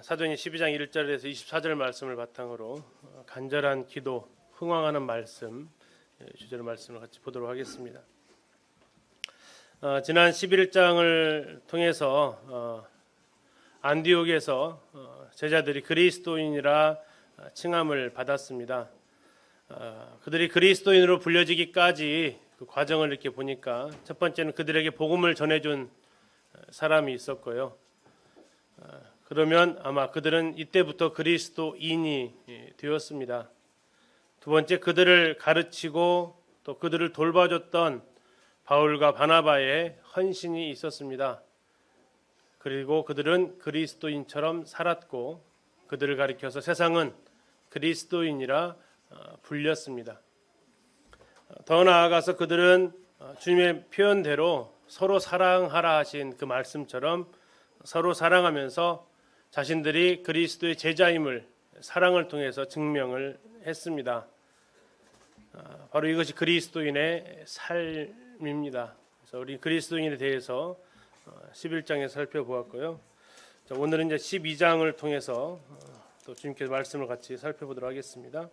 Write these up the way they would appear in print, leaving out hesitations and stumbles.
사도행전 12장 1절에서 24절 말씀을 바탕으로 간절한 기도, 흥황하는 말씀 주제로 말씀을 같이 보도록 하겠습니다. 지난 11장을 통해서 안디옥에서 제자들이 그리스도인이라 칭함을 받았습니다. 그들이 그리스도인으로 불려지기까지 그 과정을 이렇게 보니까 첫 번째는 그들에게 복음을 전해준 사람이 있었고요. 그러면 아마 그들은 이때부터 그리스도인이 되었습니다. 두 번째, 그들을 가르치고 또 그들을 돌봐줬던 바울과 바나바의 헌신이 있었습니다. 그리고 그들은 그리스도인처럼 살았고 그들을 가리켜서 세상은 그리스도인이라 불렸습니다. 더 나아가서 그들은 주님의 표현대로 서로 사랑하라 하신 그 말씀처럼 서로 사랑하면서 자신들이 그리스도의 제자임을 사랑을 통해서 증명을 했습니다. 바로 이것이 그리스도인의 삶입니다. 그래서 우리 그리스도인에 대해서 11장에 살펴보았고요. 오늘은 이제 12장을 통해서 또 주님께서 말씀을 같이 살펴보도록 하겠습니다.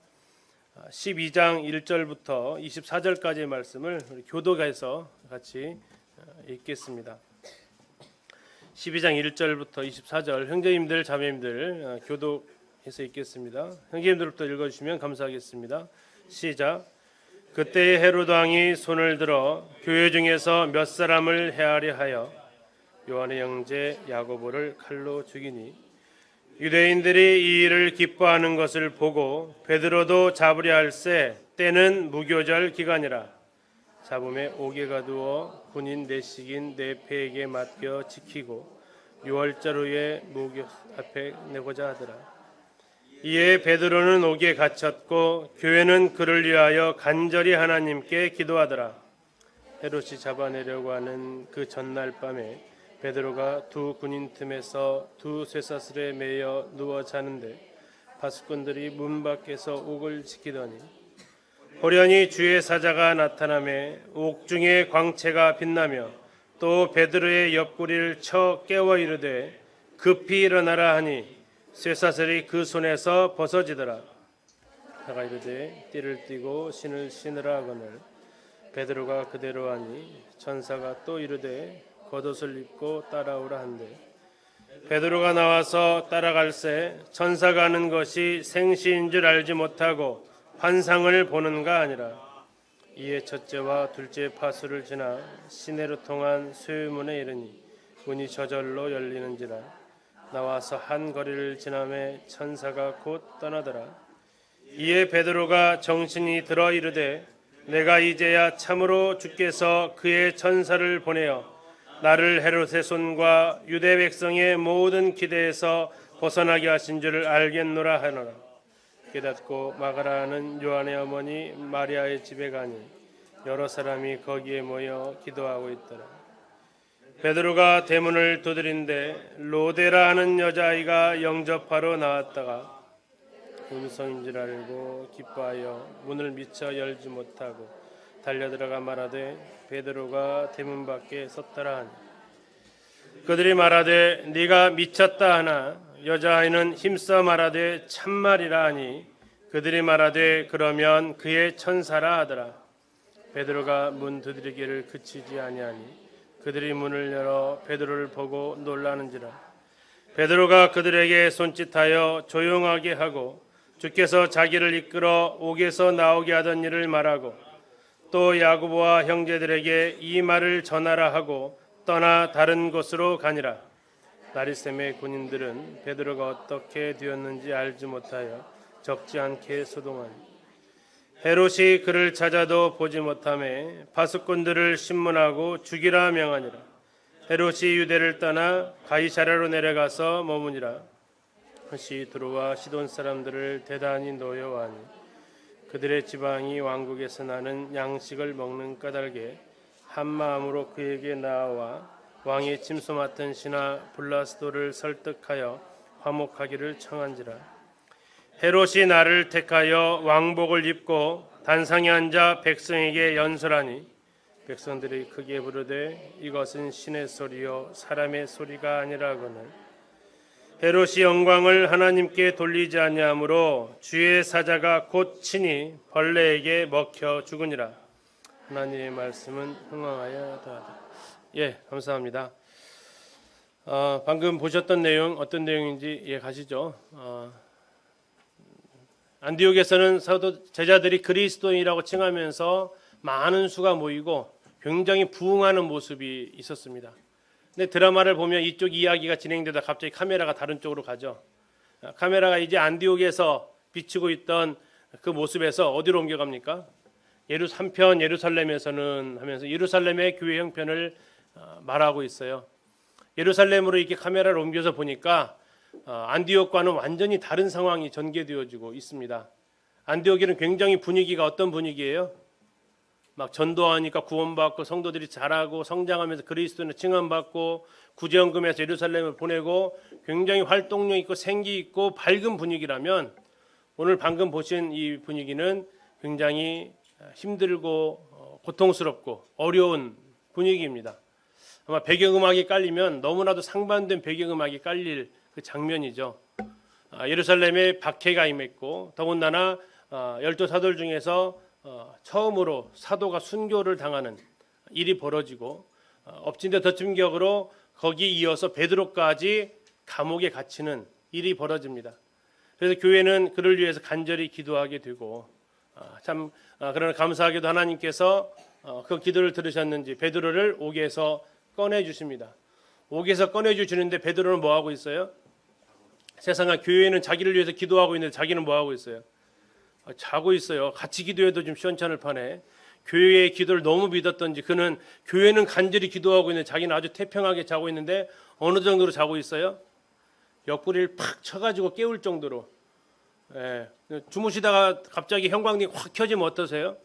12장 1절부터 24절까지의 말씀을 우리 교독해서 같이 읽겠습니다. 12장 1절부터 24절 형제님들 자매님들 교독해서 읽겠습니다. 형제님들부터 읽어주시면 감사하겠습니다. 시작. 그때 헤롯 왕이 손을 들어 교회 중에서 몇 사람을 해하려 하여 요한의 형제 야고보를 칼로 죽이니 유대인들이 이 일을 기뻐하는 것을 보고 베드로도 잡으려 할세 때는 무교절 기간이라 잡음에 옥에 가두어 군인 내식인 네 패에게 맡겨 지키고 6월절 후에 무교 앞에 내고자 하더라. 이에 베드로는 옥에 갇혔고 교회는 그를 위하여 간절히 하나님께 기도하더라. 헤롯이 잡아내려고 하는 그 전날 밤에 베드로가 두 군인 틈에서 두 쇠사슬에 매여 누워 자는데 파수꾼들이 문 밖에서 옥을 지키더니 호련히 주의 사자가 나타나매 옥중에 광채가 빛나며 또 베드로의 옆구리를 쳐 깨워 이르되 급히 일어나라 하니 쇠사슬이 그 손에서 벗어지더라. 그가 이르되 띠를 띠고 신을 신으라 하거늘 베드로가 그대로 하니 천사가 또 이르되 겉옷을 입고 따라오라 한대 베드로가 나와서 따라갈새 천사가 하는 것이 생시인 줄 알지 못하고 환상을 보는가 아니라 이에 첫째와 둘째 파수를 지나 시내로 통한 쇠문에 이르니 문이 저절로 열리는지라 나와서 한 거리를 지나매 천사가 곧 떠나더라. 이에 베드로가 정신이 들어 이르되 내가 이제야 참으로 주께서 그의 천사를 보내어 나를 헤롯의 손과 유대 백성의 모든 기대에서 벗어나게 하신 줄을 알겠노라 하노라. 깨닫고 마가라 하는 요한의 어머니 마리아의 집에 가니 여러 사람이 거기에 모여 기도하고 있더라. 베드로가 대문을 두드린데 로데라 하는 여자아이가 영접하러 나왔다가 음성인 줄 알고 기뻐하여 문을 미처 열지 못하고 달려들어가 말하되 베드로가 대문 밖에 섰더라 하니 그들이 말하되 네가 미쳤다 하나 여자아이는 힘써 말하되 참말이라 하니 그들이 말하되 그러면 그의 천사라 하더라. 베드로가 문 두드리기를 그치지 아니하니 그들이 문을 열어 베드로를 보고 놀라는지라. 베드로가 그들에게 손짓하여 조용하게 하고 주께서 자기를 이끌어 옥에서 나오게 하던 일을 말하고 또 야고보와 형제들에게 이 말을 전하라 하고 떠나 다른 곳으로 가니라. 나리샘의 군인들은 베드로가 어떻게 되었는지 알지 못하여 적지 않게 소동하니 헤롯이 그를 찾아도 보지 못하매 파수꾼들을 신문하고 죽이라 명하니라. 헤롯이 유대를 떠나 가이사랴로 내려가서 머무니라. 다시 들어와 시돈 사람들을 대단히 노여워하니 그들의 지방이 왕국에서 나는 양식을 먹는 까닭에 한 마음으로 그에게 나아와 왕의 침소 맡은 신하 블라스도를 설득하여 화목하기를 청한지라. 헤롯이 나를 택하여 왕복을 입고 단상에 앉아 백성에게 연설하니 백성들이 크게 부르되 이것은 신의 소리요 사람의 소리가 아니라거늘 헤롯이 영광을 하나님께 돌리지 아니하므로 주의 사자가 곧 친히 벌레에게 먹혀 죽으니라. 하나님의 말씀은 흥왕하여 더하다. 예, 감사합니다. 방금 보셨던 내용 어떤 내용인지 이해가시죠? 안디옥에서는 사도 제자들이 그리스도인이라고 칭하면서 많은 수가 모이고 굉장히 부흥하는 모습이 있었습니다. 근데 드라마를 보면 이쪽 이야기가 진행되다 갑자기 카메라가 다른 쪽으로 가죠. 카메라가 이제 안디옥에서 비추고 있던 그 모습에서 어디로 옮겨갑니까? 한편 예루살렘에서는 하면서 예루살렘의 교회 형편을 말하고 있어요. 예루살렘으로 이렇게 카메라를 옮겨서 보니까 안디옥과는 완전히 다른 상황이 전개되어지고 있습니다. 안디옥에는 굉장히 분위기가 어떤 분위기예요? 막 전도하니까 구원받고 성도들이 자라고 성장하면서 그리스도인을 칭함받고 구제헌금에서 예루살렘을 보내고 굉장히 활동력 있고 생기 있고 밝은 분위기라면 오늘 방금 보신 이 분위기는 굉장히 힘들고 고통스럽고 어려운 분위기입니다. 아마 배경음악이 깔리면 너무나도 상반된 배경음악이 깔릴 그 장면이죠. 예루살렘에 박해가 임했고 더군다나 12사도 중에서 처음으로 사도가 순교를 당하는 일이 벌어지고 엎친 데 덮친 격으로 거기 이어서 베드로까지 감옥에 갇히는 일이 벌어집니다. 그래서 교회는 그를 위해서 간절히 기도하게 되고 그러나 감사하게도 하나님께서 그 기도를 들으셨는지 베드로를 옥에서 꺼내주십니다. 옥에서 꺼내주시는데 베드로는 뭐하고 있어요? 세상에 교회는 자기를 위해서 기도하고 있는데 자기는 뭐하고 있어요? 자고 있어요. 같이 기도해도 좀 시원찮을 판에 교회의 기도를 너무 믿었던지 그는 교회는 간절히 기도하고 있는데 자기는 아주 태평하게 자고 있는데 어느 정도로 자고 있어요? 옆구리를 팍 쳐가지고 깨울 정도로. 주무시다가 갑자기 형광등이 확 켜지면 어떠세요?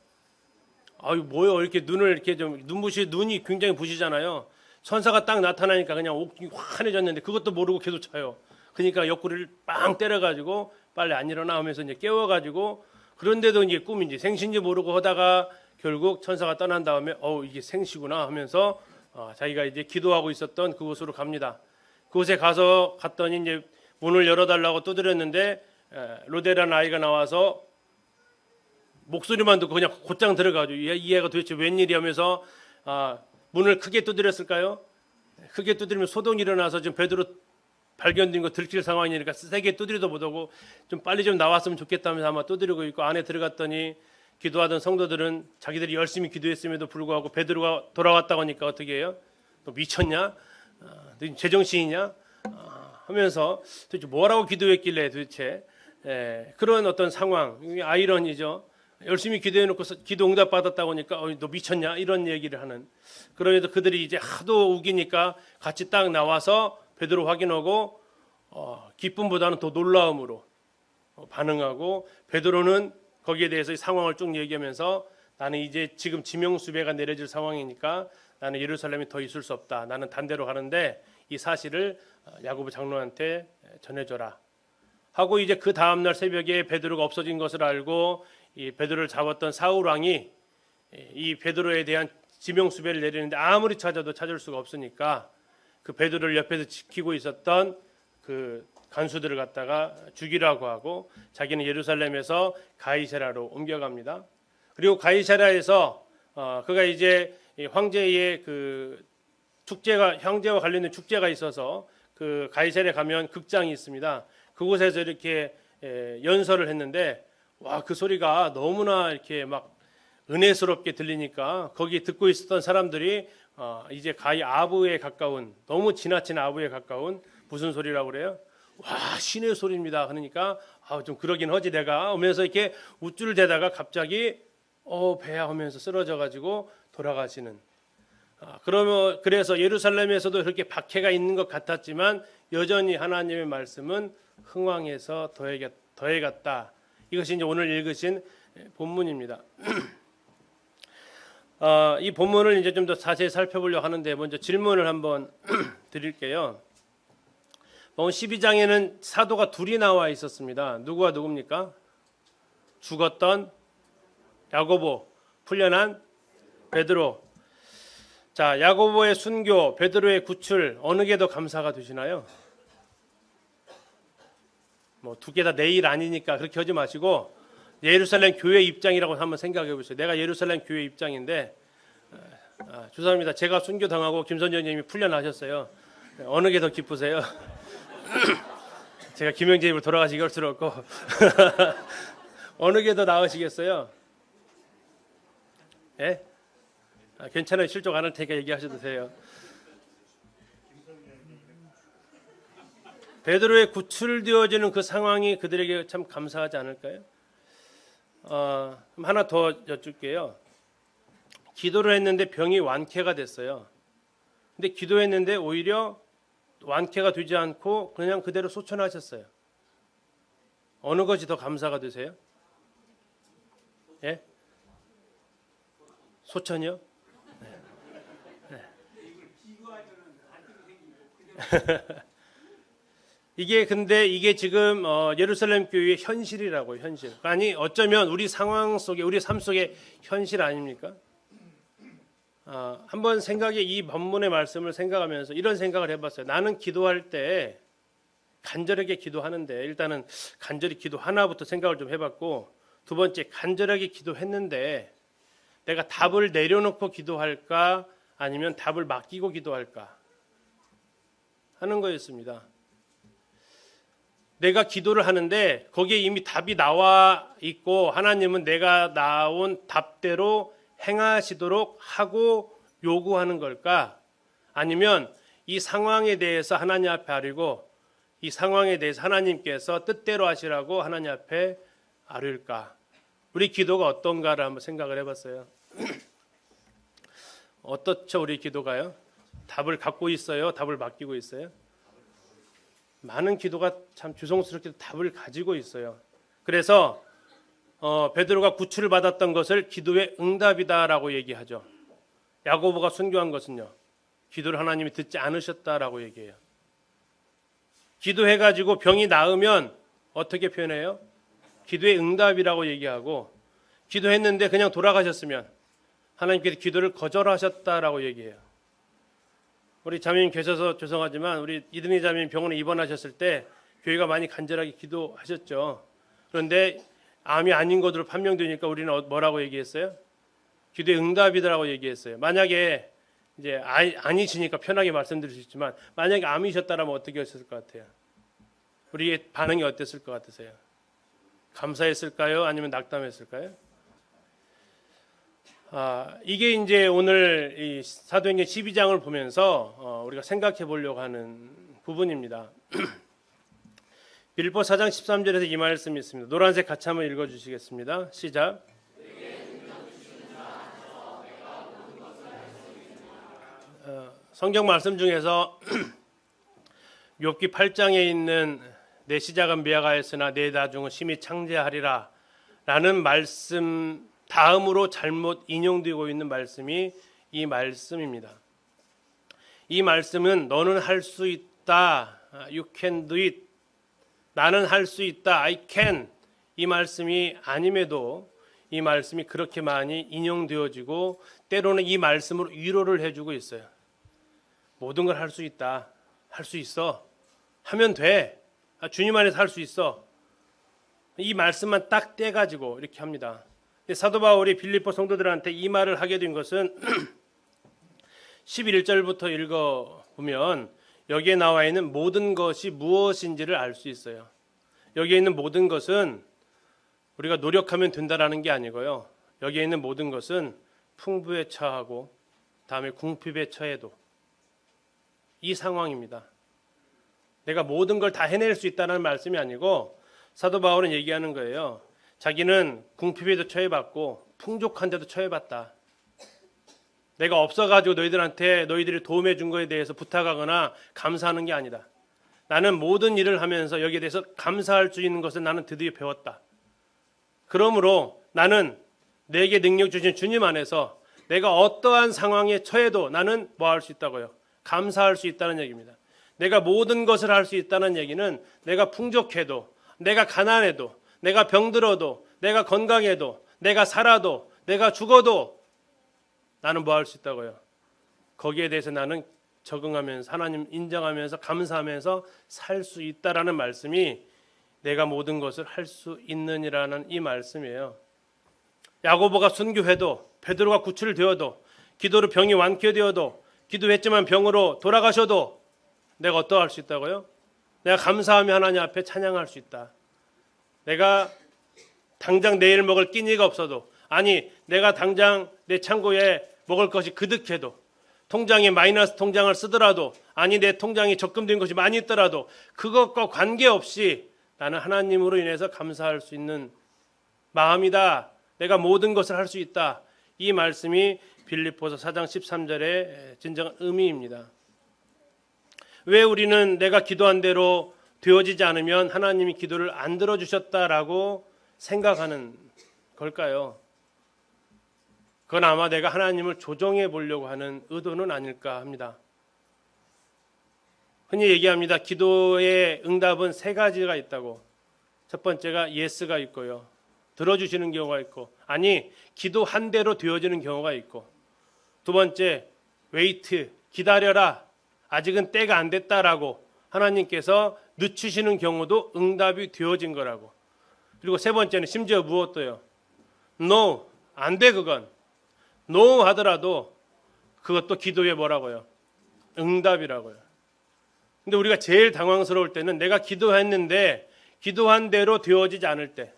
아유 뭐요? 이렇게 눈을 이렇게 좀 눈이 굉장히 부시잖아요. 천사가 딱 나타나니까 그냥 옥이 환해졌는데 그것도 모르고 계속 자요. 그러니까 옆구리를 빵 때려가지고 빨리 안 일어나 하면서 이제 깨워가지고 그런데도 이제 꿈인지 생신지 모르고 하다가 결국 천사가 떠난 다음에 이게 생시구나 하면서 자기가 이제 기도하고 있었던 그곳으로 갑니다. 그곳에 갔더니 이제 문을 열어달라고 두드렸는데 로데라는 아이가 나와서 목소리만 듣고 그냥 곧장 들어가죠. 이 애가 도대체 웬일이 하면서 문을 크게 두드렸을까요? 크게 두드리면 소동이 일어나서 지금 베드로 발견된 거 들킬 상황이니까 세게 두드려도 못하고 좀 빨리 좀 나왔으면 좋겠다면서 아마 두드리고 있고 안에 들어갔더니 기도하던 성도들은 자기들이 열심히 기도했음에도 불구하고 베드로가 돌아왔다고 하니까 어떻게 해요? 너 미쳤냐? 너 제정신이냐? 하면서 도대체 뭐라고 기도했길래 도대체 그런 어떤 상황, 아이러니죠. 열심히 기도해놓고 기도 응답 받았다고 하니까 너 미쳤냐? 이런 얘기를 하는. 그러면서 그들이 이제 하도 우기니까 같이 딱 나와서 베드로 확인하고 기쁨보다는 더 놀라움으로 반응하고 베드로는 거기에 대해서 상황을 쭉 얘기하면서 나는 이제 지금 지명수배가 내려질 상황이니까 나는 예루살렘에 더 있을 수 없다. 나는 단대로 가는데 이 사실을 야고보 장로한테 전해줘라 하고 이제 그 다음날 새벽에 베드로가 없어진 것을 알고 이 베드로를 잡았던 사울 왕이 이 베드로에 대한 지명수배를 내리는데 아무리 찾아도 찾을 수가 없으니까 그 베드로를 옆에서 지키고 있었던 그 간수들을 갖다가 죽이라고 하고 자기는 예루살렘에서 가이사랴로 옮겨갑니다. 그리고 가이사랴에서 그가 이제 황제의 그 축제가 황제와 관련된 축제가 있어서 그 가이사랴에 가면 극장이 있습니다. 그곳에서 이렇게 연설을 했는데 와, 그 소리가 너무나 이렇게 막 은혜스럽게 들리니까 거기 듣고 있었던 사람들이 이제 가히 아부에 가까운 너무 지나친 아부에 가까운 무슨 소리라고 그래요? 와, 신의 소리입니다. 그러니까 좀 그러긴 하지 내가 하면서 이렇게 우쭐 대다가 갑자기 배야 하면서 쓰러져 가지고 돌아가시는. 그래서 예루살렘에서도 그렇게 박해가 있는 것 같았지만 여전히 하나님의 말씀은 흥왕해서 더해갔다. 이것이 이제 오늘 읽으신 본문입니다. 이 본문을 이제 좀 더 자세히 살펴보려고 하는데 먼저 질문을 한번 드릴게요. 12장에는 사도가 둘이 나와 있었습니다. 누구와 누굽니까? 죽었던 야고보, 풀려난 베드로. 자, 야고보의 순교, 베드로의 구출 어느 게 더 감사가 되시나요? 뭐 두 개 다 내일 아니니까 그렇게 하지 마시고 예루살렘 교회 입장이라고 한번 생각해 보세요. 내가 예루살렘 교회 입장인데 죄송합니다. 제가 순교 당하고 김선재님이 풀려나셨어요. 어느 게 더 기쁘세요? 제가 김영재 입으로 돌아가시기 할 수는 없고 어느 게 더 나으시겠어요? 예? 괜찮아요. 실족 안 할 테니까 얘기하셔도 돼요. 베드로의 구출되어지는 그 상황이 그들에게 참 감사하지 않을까요? 하나 더 여쭐게요. 기도를 했는데 병이 완쾌가 됐어요. 근데 기도했는데 오히려 완쾌가 되지 않고 그냥 그대로 소천하셨어요. 어느 것이 더 감사가 되세요? 예? 소천이요? 네. 이게 지금 예루살렘 교회의 현실이라고요. 현실. 아니 어쩌면 우리 상황 속에 우리 삶 속에 현실 아닙니까? 한번 이 본문의 말씀을 생각하면서 이런 생각을 해봤어요. 나는 기도할 때 간절하게 기도하는데 일단은 간절히 기도하나부터 생각을 좀 해봤고 두 번째 간절하게 기도했는데 내가 답을 내려놓고 기도할까 아니면 답을 맡기고 기도할까 하는 거였습니다. 내가 기도를 하는데 거기에 이미 답이 나와 있고 하나님은 내가 나온 답대로 행하시도록 하고 요구하는 걸까? 아니면 이 상황에 대해서 하나님 앞에 아뢰고 이 상황에 대해서 하나님께서 뜻대로 하시라고 하나님 앞에 아뢰일까? 우리 기도가 어떤가를 한번 생각을 해봤어요. 어떻죠? 우리 기도가요? 답을 갖고 있어요? 답을 맡기고 있어요? 많은 기도가 참 죄송스럽게도 답을 가지고 있어요. 그래서 베드로가 구출을 받았던 것을 기도의 응답이다라고 얘기하죠. 야고보가 순교한 것은요. 기도를 하나님이 듣지 않으셨다라고 얘기해요. 기도해가지고 병이 나으면 어떻게 표현해요? 기도의 응답이라고 얘기하고 기도했는데 그냥 돌아가셨으면 하나님께서 기도를 거절하셨다라고 얘기해요. 우리 자매님 계셔서 죄송하지만 우리 이든희 자매님 병원에 입원하셨을 때 교회가 많이 간절하게 기도하셨죠. 그런데 암이 아닌 것으로 판명되니까 우리는 뭐라고 얘기했어요? 기도의 응답이라고 얘기했어요. 만약에 이제 아니시니까 편하게 말씀드릴 수 있지만 만약에 암이셨다라면 어떻게 하셨을 것 같아요? 우리의 반응이 어땠을 것 같으세요? 감사했을까요? 아니면 낙담했을까요? 이게 이제 오늘 이 사도행전 12장을 보면서 우리가 생각해 보려고 하는 부분입니다. 빌립보 4장 13절에서 이 말씀이 있습니다. 노란색 같이 한번 읽어주시겠습니다. 시작. 성경 말씀 중에서 욥기 8장에 있는 내 시작은 미화하였으나 내 나중은 심히 창대하리라 라는 말씀 다음으로 잘못 인용되고 있는 말씀이 이 말씀입니다. 이 말씀은 너는 할 수 있다. You can do it. 나는 할 수 있다. I can. 이 말씀이 아님에도 이 말씀이 그렇게 많이 인용되어지고 때로는 이 말씀으로 위로를 해주고 있어요. 모든 걸 할 수 있다. 할 수 있어. 하면 돼. 주님 안에서 할 수 있어. 이 말씀만 딱 떼가지고 이렇게 합니다. 사도 바울이 빌립보 성도들한테 이 말을 하게 된 것은 11절부터 읽어보면 여기에 나와 있는 모든 것이 무엇인지를 알 수 있어요. 여기에 있는 모든 것은 우리가 노력하면 된다라는 게 아니고요. 여기에 있는 모든 것은 풍부에 처하고 다음에 궁핍에 처해도 이 상황입니다. 내가 모든 걸 다 해낼 수 있다는 말씀이 아니고 사도 바울은 얘기하는 거예요. 자기는 궁핍에도 처해봤고 풍족한데도 처해봤다. 내가 없어가지고 너희들이 도움해 준 거에 대해서 부탁하거나 감사하는 게 아니다. 나는 모든 일을 하면서 여기에 대해서 감사할 수 있는 것을 나는 드디어 배웠다. 그러므로 나는 내게 능력 주신 주님 안에서 내가 어떠한 상황에 처해도 나는 뭐 할 수 있다고요? 감사할 수 있다는 얘기입니다. 내가 모든 것을 할 수 있다는 얘기는 내가 풍족해도 내가 가난해도 내가 병들어도 내가 건강해도 내가 살아도 내가 죽어도 나는 뭐 할 수 있다고요? 거기에 대해서 나는 적응하면서 하나님 인정하면서 감사하면서 살 수 있다라는 말씀이 내가 모든 것을 할 수 있느니라는 이 말씀이에요. 야고보가 순교해도, 베드로가 구출을 되어도, 기도로 병이 완쾌되어도, 기도했지만 병으로 돌아가셔도 내가 어떠할 수 있다고요? 내가 감사하며 하나님 앞에 찬양할 수 있다. 내가 당장 내일 먹을 끼니가 없어도, 아니 내가 당장 내 창고에 먹을 것이 그득해도, 통장에 마이너스 통장을 쓰더라도, 아니 내 통장에 적금된 것이 많이 있더라도 그것과 관계없이 나는 하나님으로 인해서 감사할 수 있는 마음이다. 내가 모든 것을 할 수 있다. 이 말씀이 빌립보서 4장 13절의 진정한 의미입니다. 왜 우리는 내가 기도한 대로 되어지지 않으면 하나님이 기도를 안 들어주셨다라고 생각하는 걸까요? 그건 아마 내가 하나님을 조정해 보려고 하는 의도는 아닐까 합니다. 흔히 얘기합니다. 기도의 응답은 세 가지가 있다고. 첫 번째가 예스가 있고요. 들어주시는 경우가 있고, 아니 기도한 대로 되어지는 경우가 있고, 두 번째 웨이트, 기다려라. 아직은 때가 안 됐다라고 하나님께서 늦추시는 경우도 응답이 되어진 거라고. 그리고 세 번째는 심지어 무엇도요? No, 안 돼 그건. No 하더라도 그것도 기도의 뭐라고요? 응답이라고요. 근데 우리가 제일 당황스러울 때는 내가 기도했는데 기도한 대로 되어지지 않을 때,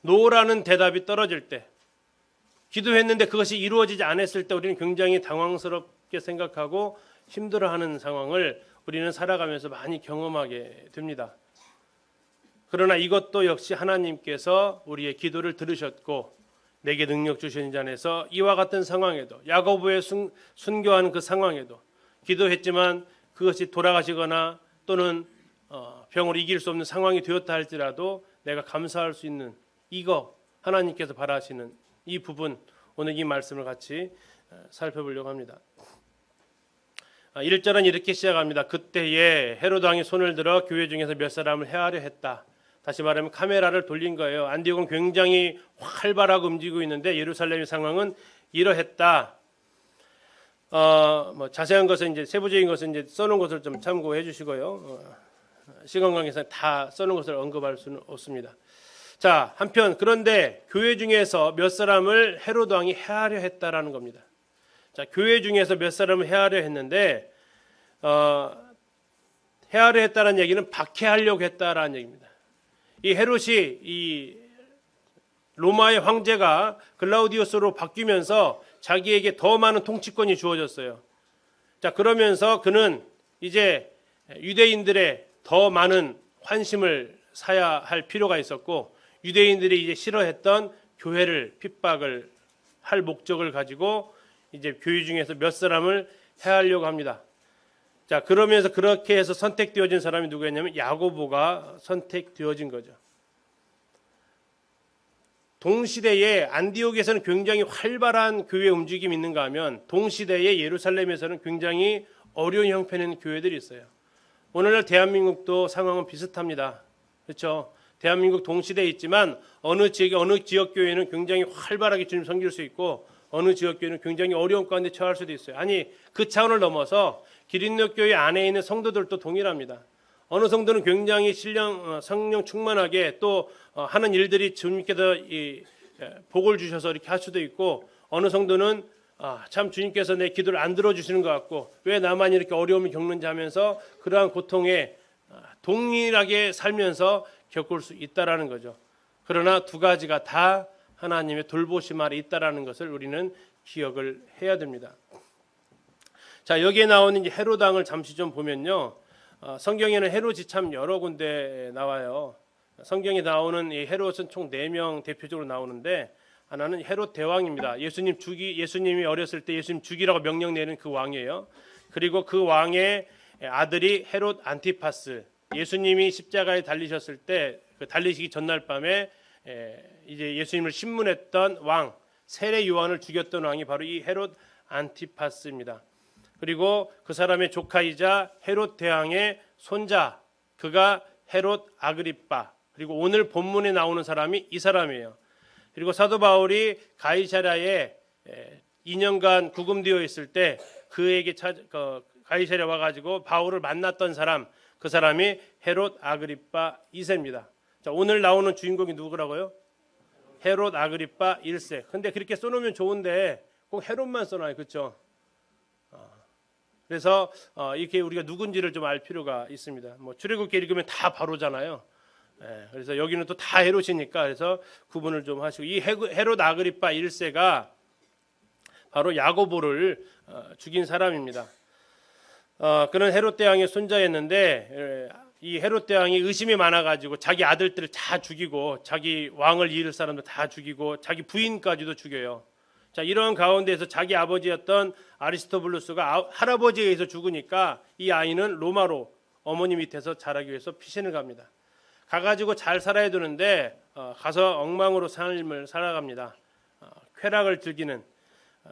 노라는 대답이 떨어질 때, 기도했는데 그것이 이루어지지 않았을 때 우리는 굉장히 당황스럽게 생각하고 힘들어하는 상황을 우리는 살아가면서 많이 경험하게 됩니다. 그러나 이것도 역시 하나님께서 우리의 기도를 들으셨고 내게 능력 주신 자 안에서 이와 같은 상황에도, 야고보의 순교하는 그 상황에도 기도했지만 그것이 돌아가시거나 또는 병으로 이길 수 없는 상황이 되었다 할지라도 내가 감사할 수 있는, 이거 하나님께서 바라시는 이 부분, 오늘 이 말씀을 같이 살펴보려고 합니다. 1절은 이렇게 시작합니다. 그때에 헤로드 왕이 손을 들어 교회 중에서 몇 사람을 해하려 했다. 다시 말하면 카메라를 돌린 거예요. 안디옥은 굉장히 활발하게 움직이고 있는데 예루살렘의 상황은 이러했다. 자세한 것은 이제 세부적인 것은 이제 써놓은 것을 좀 참고해 주시고요. 시간 관계상 다 써놓은 것을 언급할 수는 없습니다. 자, 한편 그런데 교회 중에서 몇 사람을 헤로드 왕이 해하려 했다라는 겁니다. 자, 교회 중에서 몇 사람을 해하려 했는데 해하려 했다는 얘기는 박해하려고 했다라는 얘기입니다. 이 헤롯이 이 로마의 황제가 글라우디우스로 바뀌면서 자기에게 더 많은 통치권이 주어졌어요. 자, 그러면서 그는 이제 유대인들의 더 많은 환심을 사야 할 필요가 있었고, 유대인들이 이제 싫어했던 교회를 핍박을 할 목적을 가지고 이제 교회 중에서 몇 사람을 해하려고 합니다. 자, 그러면서 그렇게 해서 선택되어진 사람이 누구였냐면 야고보가 선택되어진 거죠. 동시대에 안디옥에서는 굉장히 활발한 교회 움직임이 있는가 하면 동시대에 예루살렘에서는 굉장히 어려운 형편의 교회들이 있어요. 오늘날 대한민국도 상황은 비슷합니다. 그렇죠? 대한민국 동시대에 있지만 어느 지역에 어느 지역 교회는 굉장히 활발하게 주님 섬길 수 있고 어느 지역 교회는 굉장히 어려운 가운데 처할 수도 있어요. 아니 그 차원을 넘어서 기린노 교회 안에 있는 성도들도 동일합니다. 어느 성도는 굉장히 성령 충만하게 또 하는 일들이 주님께서 이 복을 주셔서 이렇게 할 수도 있고, 어느 성도는 참 주님께서 내 기도를 안 들어주시는 것 같고 왜 나만 이렇게 어려움을 겪는지 하면서 그러한 고통에 동일하게 살면서 겪을 수 있다라는 거죠. 그러나 두 가지가 다 하나님의 돌보심 아래 있다라는 것을 우리는 기억을 해야 됩니다. 자, 여기에 나오는 이제 헤롯 왕을 잠시 좀 보면요, 성경에는 헤롯이 참 여러 군데 나와요. 성경에 나오는 이 헤롯은 총 4명 대표적으로 나오는데, 하나는 헤롯 대왕입니다. 예수님이 어렸을 때 예수님 죽이라고 명령 내는 그 왕이에요. 그리고 그 왕의 아들이 헤롯 안티파스. 예수님이 십자가에 달리셨을 때 그 달리시기 전날 밤에 이제 예수님을 신문했던 왕, 세례 요한을 죽였던 왕이 바로 이 헤롯 안티파스입니다. 그리고 그 사람의 조카이자 헤롯 대왕의 손자, 그가 헤롯 아그리빠. 그리고 오늘 본문에 나오는 사람이 이 사람이에요. 그리고 사도 바울이 가이사랴에 2년간 구금되어 있을 때 그에게 가이사랴 와가지고 바울을 만났던 사람, 그 사람이 헤롯 아그리파 2세입니다. 자, 오늘 나오는 주인공이 누구라고요? 헤롯 아그리파 1세. 근데 그렇게 써놓으면 좋은데 꼭 헤롯만 써놔요. 그렇죠? 그래서 이렇게 우리가 누군지를 좀 알 필요가 있습니다. 뭐 출애굽기 읽으면 다 바로잖아요. 그래서 여기는 또 다 헤롯이니까 그래서 구분을 좀 하시고, 이 헤롯 아그리파 1세가 바로 야고보를 죽인 사람입니다. 그는 헤롯 대왕의 손자였는데 이 헤롯 대왕이 의심이 많아가지고 자기 아들들을 다 죽이고 자기 왕을 이을 사람들 다 죽이고 자기 부인까지도 죽여요. 자, 이런 가운데에서 자기 아버지였던 아리스토블루스가 할아버지에 의해서 죽으니까 이 아이는 로마로 어머니 밑에서 자라기 위해서 피신을 갑니다. 가가지고 잘 살아야 되는데 가서 엉망으로 삶을 살아갑니다. 쾌락을 즐기는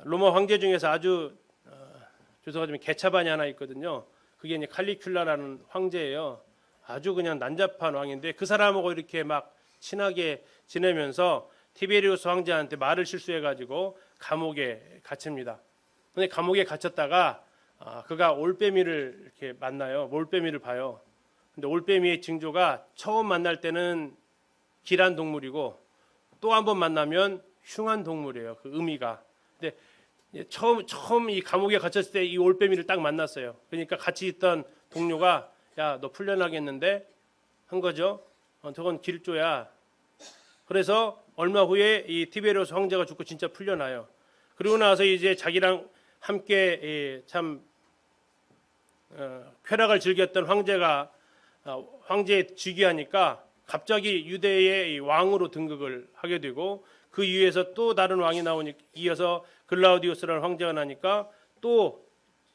로마 황제 중에서 아주 죄송하지만 개차반이 하나 있거든요. 그게 이제 칼리큘라라는 황제예요. 아주 그냥 난잡한 왕인데 그 사람하고 이렇게 막 친하게 지내면서 티베리우스 황제한테 말을 실수해가지고 감옥에 갇힙니다. 근데 감옥에 갇혔다가 그가 올빼미를 이렇게 만나요. 올빼미를 봐요. 근데 올빼미의 징조가 처음 만날 때는 길한 동물이고 또 한 번 만나면 흉한 동물이에요. 그 의미가. 근데 처음 이 감옥에 갇혔을 때 이 올빼미를 딱 만났어요. 그러니까 같이 있던 동료가 야, 너 풀려나겠는데 한 거죠. 저건 길조야. 그래서 얼마 후에 이 티베리우스 황제가 죽고 진짜 풀려나요. 그리고 나서 이제 자기랑 함께 참 쾌락을 즐겼던 황제가 황제에 즉위하니까 갑자기 유대의 왕으로 등극을 하게 되고 그 이후에서 또 다른 왕이 나오니 이어서 글라우디우스라는 황제가 나니까 또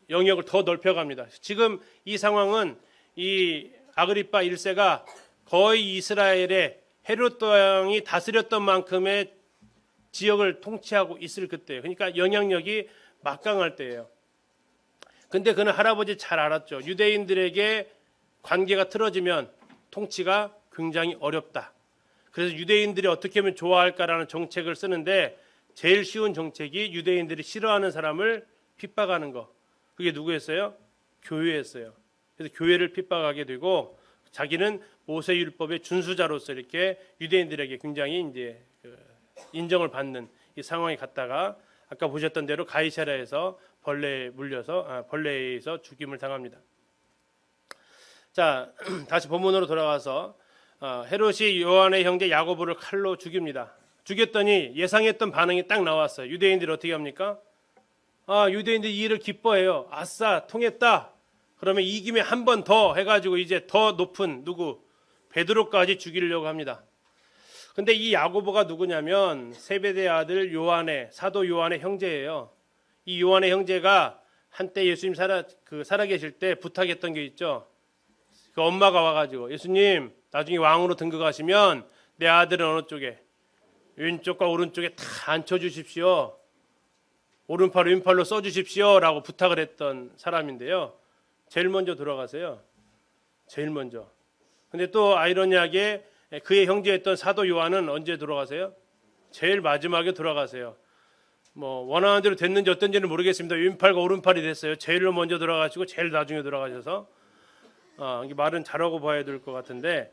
영역을 더 넓혀갑니다. 지금 이 상황은 이 아그리파 1세가 거의 이스라엘의 헤롯 왕이 다스렸던 만큼의 지역을 통치하고 있을 그때예요. 그러니까 영향력이 막강할 때예요. 근데 그는 할아버지 잘 알았죠. 유대인들에게 관계가 틀어지면 통치가 굉장히 어렵다. 그래서 유대인들이 어떻게 하면 좋아할까라는 정책을 쓰는데 제일 쉬운 정책이 유대인들이 싫어하는 사람을 핍박하는 거. 그게 누구였어요? 교회였어요. 그래서 교회를 핍박하게 되고 자기는 모세율법의 준수자로서 이렇게 유대인들에게 굉장히 이제 인정을 받는 이 상황에 갔다가 아까 보셨던 대로 가이사랴에서 벌레에 물려서 벌레에 의해서 죽임을 당합니다. 자, 다시 본문으로 돌아가서 헤롯이 요한의 형제 야고보를 칼로 죽입니다. 죽였더니 예상했던 반응이 딱 나왔어요. 유대인들이 어떻게 합니까? 유대인들이 이 일을 기뻐해요. 아싸, 통했다. 그러면 이 김에 한 번 더 해가지고 이제 더 높은 누구? 베드로까지 죽이려고 합니다. 근데 이 야고보가 누구냐면 세베대의 아들 요한의 사도 요한의 형제예요. 이 요한의 형제가 한때 예수님 살아계실 때 부탁했던 게 있죠. 그 엄마가 와가지고 예수님 나중에 왕으로 등극하시면 내 아들은 어느 쪽에? 왼쪽과 오른쪽에 다 앉혀주십시오. 오른팔 왼팔로 써주십시오 라고 부탁을 했던 사람인데요. 제일 먼저 돌아가세요. 제일 먼저. 근데 또 아이러니하게 그의 형제였던 사도 요한은 언제 돌아가세요? 제일 마지막에 돌아가세요. 뭐 원하는 대로 됐는지 어떤지는 모르겠습니다. 왼팔과 오른팔이 됐어요. 제일 먼저 돌아가시고 제일 나중에 돌아가셔서 이게 말은 잘하고 봐야 될 것 같은데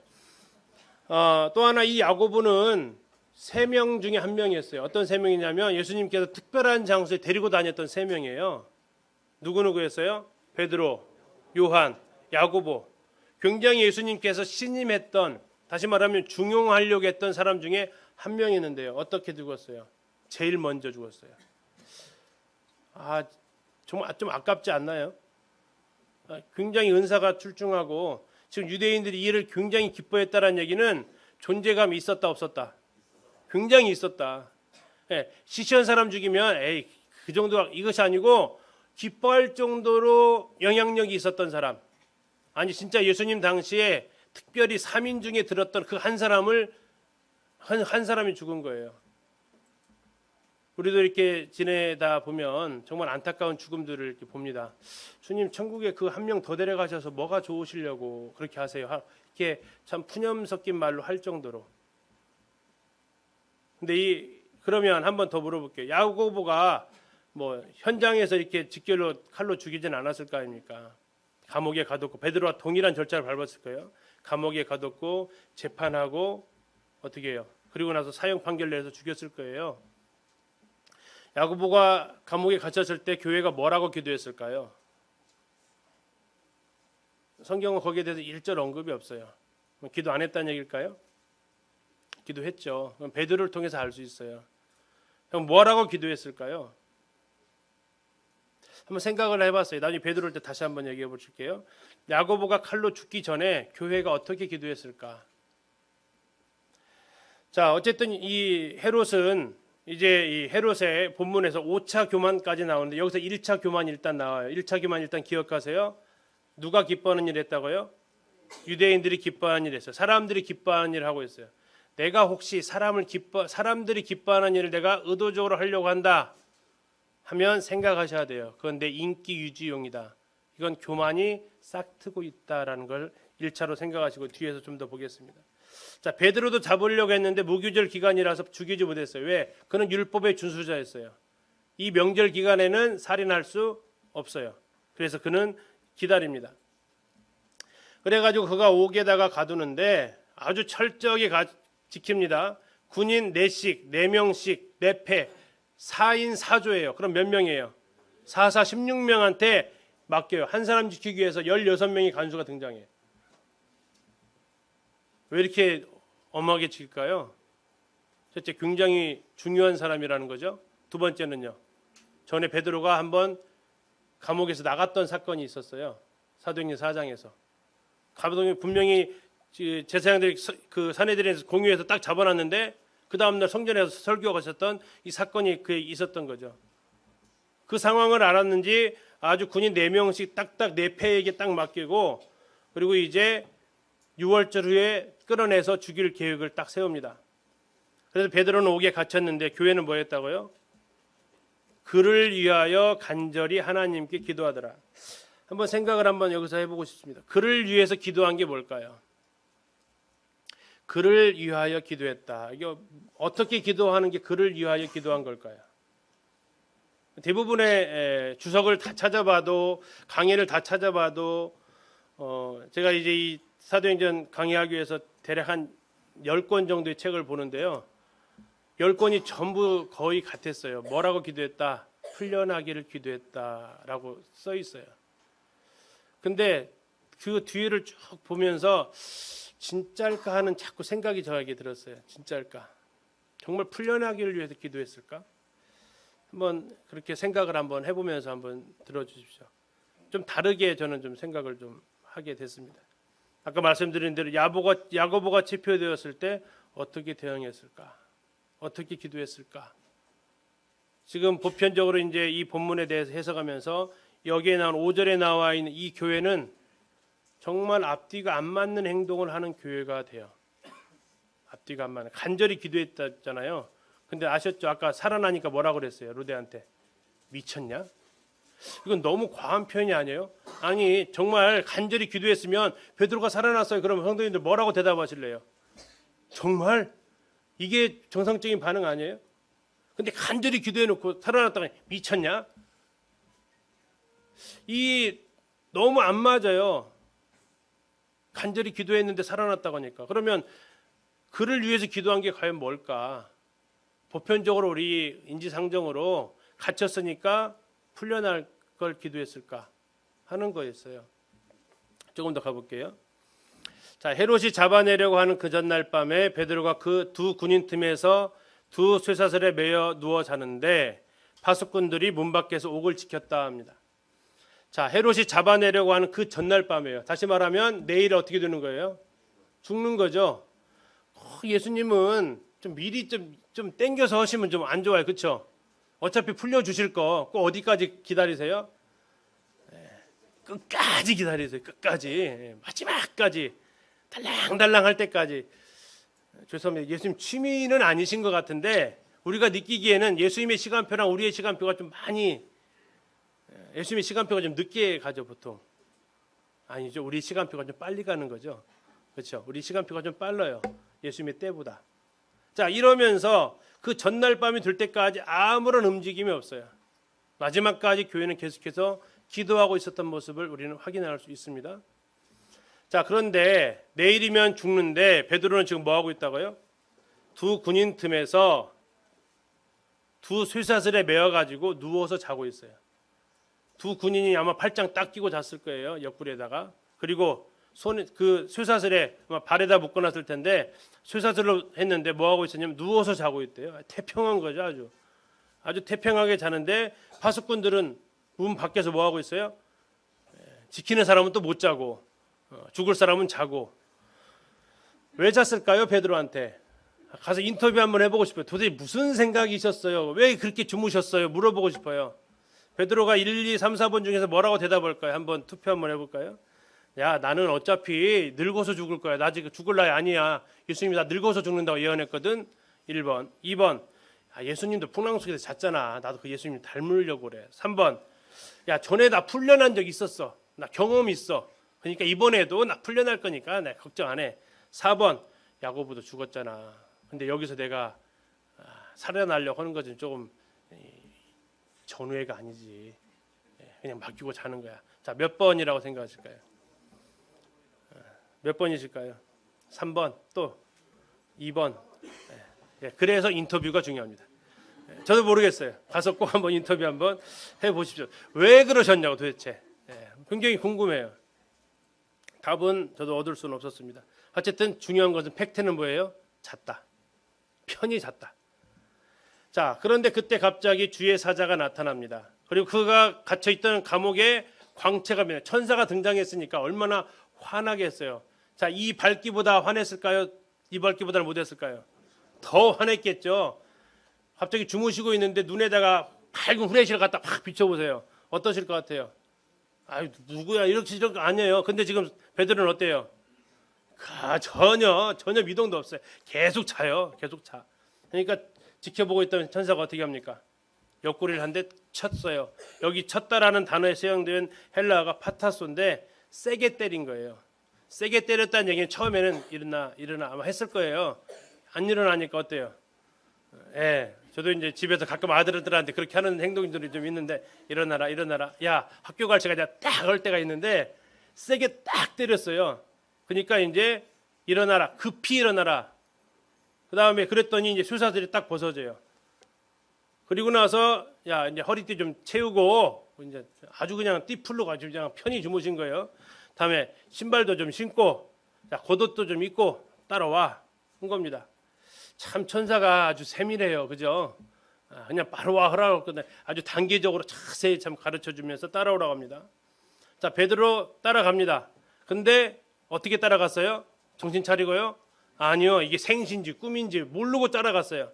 또 하나 이 야고보는 3명 중에 한 명이었어요. 어떤 3명이냐면 예수님께서 특별한 장소에 데리고 다녔던 3명이에요. 누구였어요? 베드로, 요한, 야고보. 굉장히 예수님께서 신임했던, 다시 말하면 중용하려고 했던 사람 중에 한 명이었는데요. 어떻게 죽었어요? 제일 먼저 죽었어요. 정말 좀 아깝지 않나요? 굉장히 은사가 출중하고 지금 유대인들이 이 일을 굉장히 기뻐했다는 얘기는 존재감이 있었다 없었다? 굉장히 있었다. 시시한 사람 죽이면 그 정도가 이것이 아니고 기뻐할 정도로 영향력이 있었던 사람. 아니 진짜 예수님 당시에 특별히 3인 중에 들었던 그 한 사람을 한 사람이 죽은 거예요. 우리도 이렇게 지내다 보면 정말 안타까운 죽음들을 이렇게 봅니다. 주님 천국에 그 한 명 더 데려가셔서 뭐가 좋으시려고 그렇게 하세요. 이렇게 참 푸념 섞인 말로 할 정도로. 근데 그러면 한 번 더 물어볼게요. 야고보가 뭐 현장에서 이렇게 직결로 칼로 죽이진 않았을 거 아닙니까? 감옥에 가뒀고 베드로와 동일한 절차를 밟았을 거예요. 감옥에 가뒀고 재판하고 어떻게 해요? 그리고 나서 사형 판결 내서 죽였을 거예요. 야고보가 감옥에 갇혔을 때 교회가 뭐라고 기도했을까요? 성경은 거기에 대해서 일절 언급이 없어요. 기도 안 했다는 얘기일까요? 기도했죠. 그럼 베드로를 통해서 알 수 있어요. 그럼 뭐라고 기도했을까요? 한번 생각을 해봤어요. 나중에 베드로일 때 다시 한번 얘기해 보실게요. 야고보가 칼로 죽기 전에 교회가 어떻게 기도했을까? 자, 어쨌든 이 헤롯은 이제 이 헤롯의 본문에서 5차 교만까지 나오는데 여기서 1차 교만이 일단 나와요. 1차 교만 일단 기억하세요. 누가 기뻐하는 일 했다고요? 유대인들이 기뻐하는 일 했어요. 사람들이 기뻐하는 일을 하고 있어요. 내가 혹시 사람들이 기뻐하는 일을 내가 의도적으로 하려고 한다 하면 생각하셔야 돼요. 그건 내 인기 유지용이다. 이건 교만이 싹트고 있다라는 걸 1차로 생각하시고 뒤에서 좀 더 보겠습니다. 자, 베드로도 잡으려고 했는데 무교절 기간이라서 죽이지 못했어요. 왜? 그는 율법의 준수자였어요. 이 명절 기간에는 살인할 수 없어요. 그래서 그는 기다립니다. 그래가지고 그가 옥에다가 가두는데 아주 철저하게 지킵니다. 군인 4씩, 4명씩, 4패, 4인 4조예요. 그럼 몇 명이에요? 4, 16명한테 맡겨요. 한 사람 지키기 위해서 16명의 간수가 등장해요. 왜 이렇게 엄하게 칠까요? 첫째, 굉장히 중요한 사람이라는 거죠. 두 번째는요. 전에 베드로가 한번 감옥에서 나갔던 사건이 있었어요. 사도행전 4장에서. 감독이 분명히 제사장들이 그 사내들에서 공유해서 딱 잡아놨는데 그 다음날 성전에서 설교가 있었던 이 사건이 그에 있었던 거죠. 그 상황을 알았는지 아주 군인 4명씩 딱딱 4패에게 딱 맡기고 그리고 이제 6월절 후에 끌어내서 죽일 계획을 딱 세웁니다. 그래서 베드로는 옥에 갇혔는데 교회는 뭐 했다고요? 그를 위하여 간절히 하나님께 기도하더라. 한번 생각을 한번 여기서 해보고 싶습니다. 그를 위해서 기도한 게 뭘까요? 그를 위하여 기도했다. 이게 어떻게 기도하는 게 그를 위하여 기도한 걸까요? 대부분의 주석을 다 찾아봐도 강의를 다 찾아봐도 제가 이제 이 사도행전 강의하기 위해서 대략 한 10권 정도의 책을 보는데요. 10권이 전부 거의 같았어요. 뭐라고 기도했다? 풀려나기를 기도했다라고 써 있어요. 근데 그 뒤를 쭉 보면서 진짜일까 하는 자꾸 생각이 저에게 들었어요. 진짜일까? 정말 풀려나기를 위해서 기도했을까? 한번 그렇게 생각을 한번 해보면서 한번 들어주십시오. 좀 다르게 저는 좀 생각을 좀 하게 됐습니다. 아까 말씀드린 대로 야고보가 체포되었을 때 어떻게 대응했을까? 어떻게 기도했을까? 지금 보편적으로 이제 이 본문에 대해서 해석하면서 여기에 나온 5절에 나와 있는 이 교회는 정말 앞뒤가 안 맞는 행동을 하는 교회가 돼요. 앞뒤가 안 맞는. 간절히 기도했잖아요. 근데 아셨죠? 아까 살아나니까 뭐라고 그랬어요? 루데한테. 미쳤냐? 이건 너무 과한 표현이 아니에요? 아니 정말 간절히 기도했으면 베드로가 살아났어요. 그러면 성도님들 뭐라고 대답하실래요? 정말? 이게 정상적인 반응 아니에요? 근데 간절히 기도해놓고 살아났다가 미쳤냐? 이 너무 안 맞아요. 간절히 기도했는데 살아났다고 하니까. 그러면 그를 위해서 기도한 게 과연 뭘까? 보편적으로 우리 인지상정으로 갇혔으니까 풀려날 걸 기도했을까 하는 거였어요. 조금 더 가볼게요. 자, 헤롯이 잡아내려고 하는 그 전날 밤에 베드로가 그 두 군인 틈에서 두 쇠사슬에 매여 누워 자는데 파수꾼들이 문 밖에서 옥을 지켰다 합니다. 자, 헤롯이 잡아내려고 하는 그 전날 밤이에요. 다시 말하면 내일 어떻게 되는 거예요? 죽는 거죠. 예수님은 좀 미리 좀 땡겨서 하시면 좀 안 좋아요. 그렇죠? 어차피 풀려주실 거 꼭 어디까지 기다리세요? 끝까지 기다리세요. 끝까지. 마지막까지. 달랑달랑 할 때까지. 죄송합니다. 예수님 취미는 아니신 것 같은데 우리가 느끼기에는 예수님의 시간표랑 우리의 시간표가 좀 많이 예수님의 시간표가 좀 늦게 가죠. 보통. 아니죠. 우리 시간표가 좀 빨리 가는 거죠. 그렇죠? 우리 시간표가 좀 빨라요. 예수님의 때보다. 자, 이러면서 그 전날 밤이 될 때까지 아무런 움직임이 없어요. 마지막까지 교회는 계속해서 기도하고 있었던 모습을 우리는 확인할 수 있습니다. 자, 그런데 내일이면 죽는데 베드로는 지금 뭐 하고 있다고요? 두 군인 틈에서 두 쇠사슬에 매어 가지고 누워서 자고 있어요. 두 군인이 아마 팔짱 딱 끼고 잤을 거예요. 옆구리에다가. 그리고 손에 그 쇠사슬에 아마 발에다 묶어놨을 텐데 쇠사슬로 했는데 뭐 하고 있었냐면 누워서 자고 있대요. 태평한 거죠. 아주 태평하게 자는데 파수꾼들은 문 밖에서 뭐 하고 있어요? 지키는 사람은 또 못 자고 죽을 사람은 자고. 왜 잤을까요? 베드로한테 가서 인터뷰 한번 해보고 싶어요. 도대체 무슨 생각이셨어요? 왜 그렇게 주무셨어요? 물어보고 싶어요. 베드로가 1, 2, 3, 4번 중에서 뭐라고 대답할까요? 한번 투표 한번 해볼까요? 야, 나는 어차피 늙어서 죽을 거야. 나 지금 죽을 나이 아니야. 예수님이 나 늙어서 죽는다고 예언했거든. 1번. 2번. 아, 예수님도 풍랑 속에서 잤잖아. 나도 그 예수님 닮으려고 그래. 3번. 야, 전에 나 풀려난 적 있었어. 나 경험 있어. 그러니까 이번에도 나 풀려날 거니까 나 걱정 안 해. 4번. 야고보도 죽었잖아. 근데 여기서 내가 살아나려고 하는 것은 조금 전우회가 아니지. 그냥 맡기고 자는 거야. 자, 몇 번이라고 생각하실까요? 몇 번이실까요? 3번, 또 2번. 그래서 인터뷰가 중요합니다. 저도 모르겠어요. 가서 꼭 한번 인터뷰 한번 해보십시오. 왜 그러셨냐고 도대체. 굉장히 궁금해요. 답은 저도 얻을 수는 없었습니다. 어쨌든 중요한 것은 팩트는 뭐예요? 잤다. 편히 잤다. 자, 그런데 그때 갑자기 주의 사자가 나타납니다. 그리고 그가 갇혀있던 감옥에 광채가 빛나 천사가 등장했으니까 얼마나 화나게 했어요. 자, 이 밝기보다 화냈을까요? 이 밝기보다는 못했을까요? 더 화냈겠죠. 갑자기 주무시고 있는데 눈에다가 밝은 후레쉬를 갖다 확 비춰보세요. 어떠실 것 같아요? 아유, 누구야? 이렇게 아니에요. 근데 지금 베드로는 어때요? 전혀 미동도 없어요. 계속 자요. 계속 자. 그러니까 지켜보고 있던 천사가 어떻게 합니까? 옆구리를 한 대 쳤어요. 여기 쳤다라는 단어에 사용된 헬라어가 파타소인데 세게 때린 거예요. 세게 때렸다는 얘기는 처음에는 일어나 아마 했을 거예요. 안 일어나니까 어때요? 저도 이제 집에서 가끔 아들들한테 그렇게 하는 행동들이 좀 있는데 일어나라. 야, 학교 갈 시간이 딱 올 때가 있는데 세게 딱 때렸어요. 그러니까 이제 일어나라. 급히 일어나라. 그 다음에 그랬더니 이제 쇠사슬이 딱 벗어져요. 그리고 나서 야, 이제 허리띠 좀 채우고 이제 아주 그냥 띠풀로 가지고 그냥 편히 주무신 거예요. 다음에 신발도 좀 신고, 자, 겉옷도 좀 입고 따라와 한 겁니다. 참 천사가 아주 세밀해요, 그죠? 그냥 바로 와 하라고 했는데 아주 단계적으로 자세히 참 가르쳐 주면서 따라오라고 합니다. 자, 베드로 따라갑니다. 근데 어떻게 따라갔어요? 정신 차리고요? 아니요, 이게 생신지 꿈인지 모르고 따라갔어요.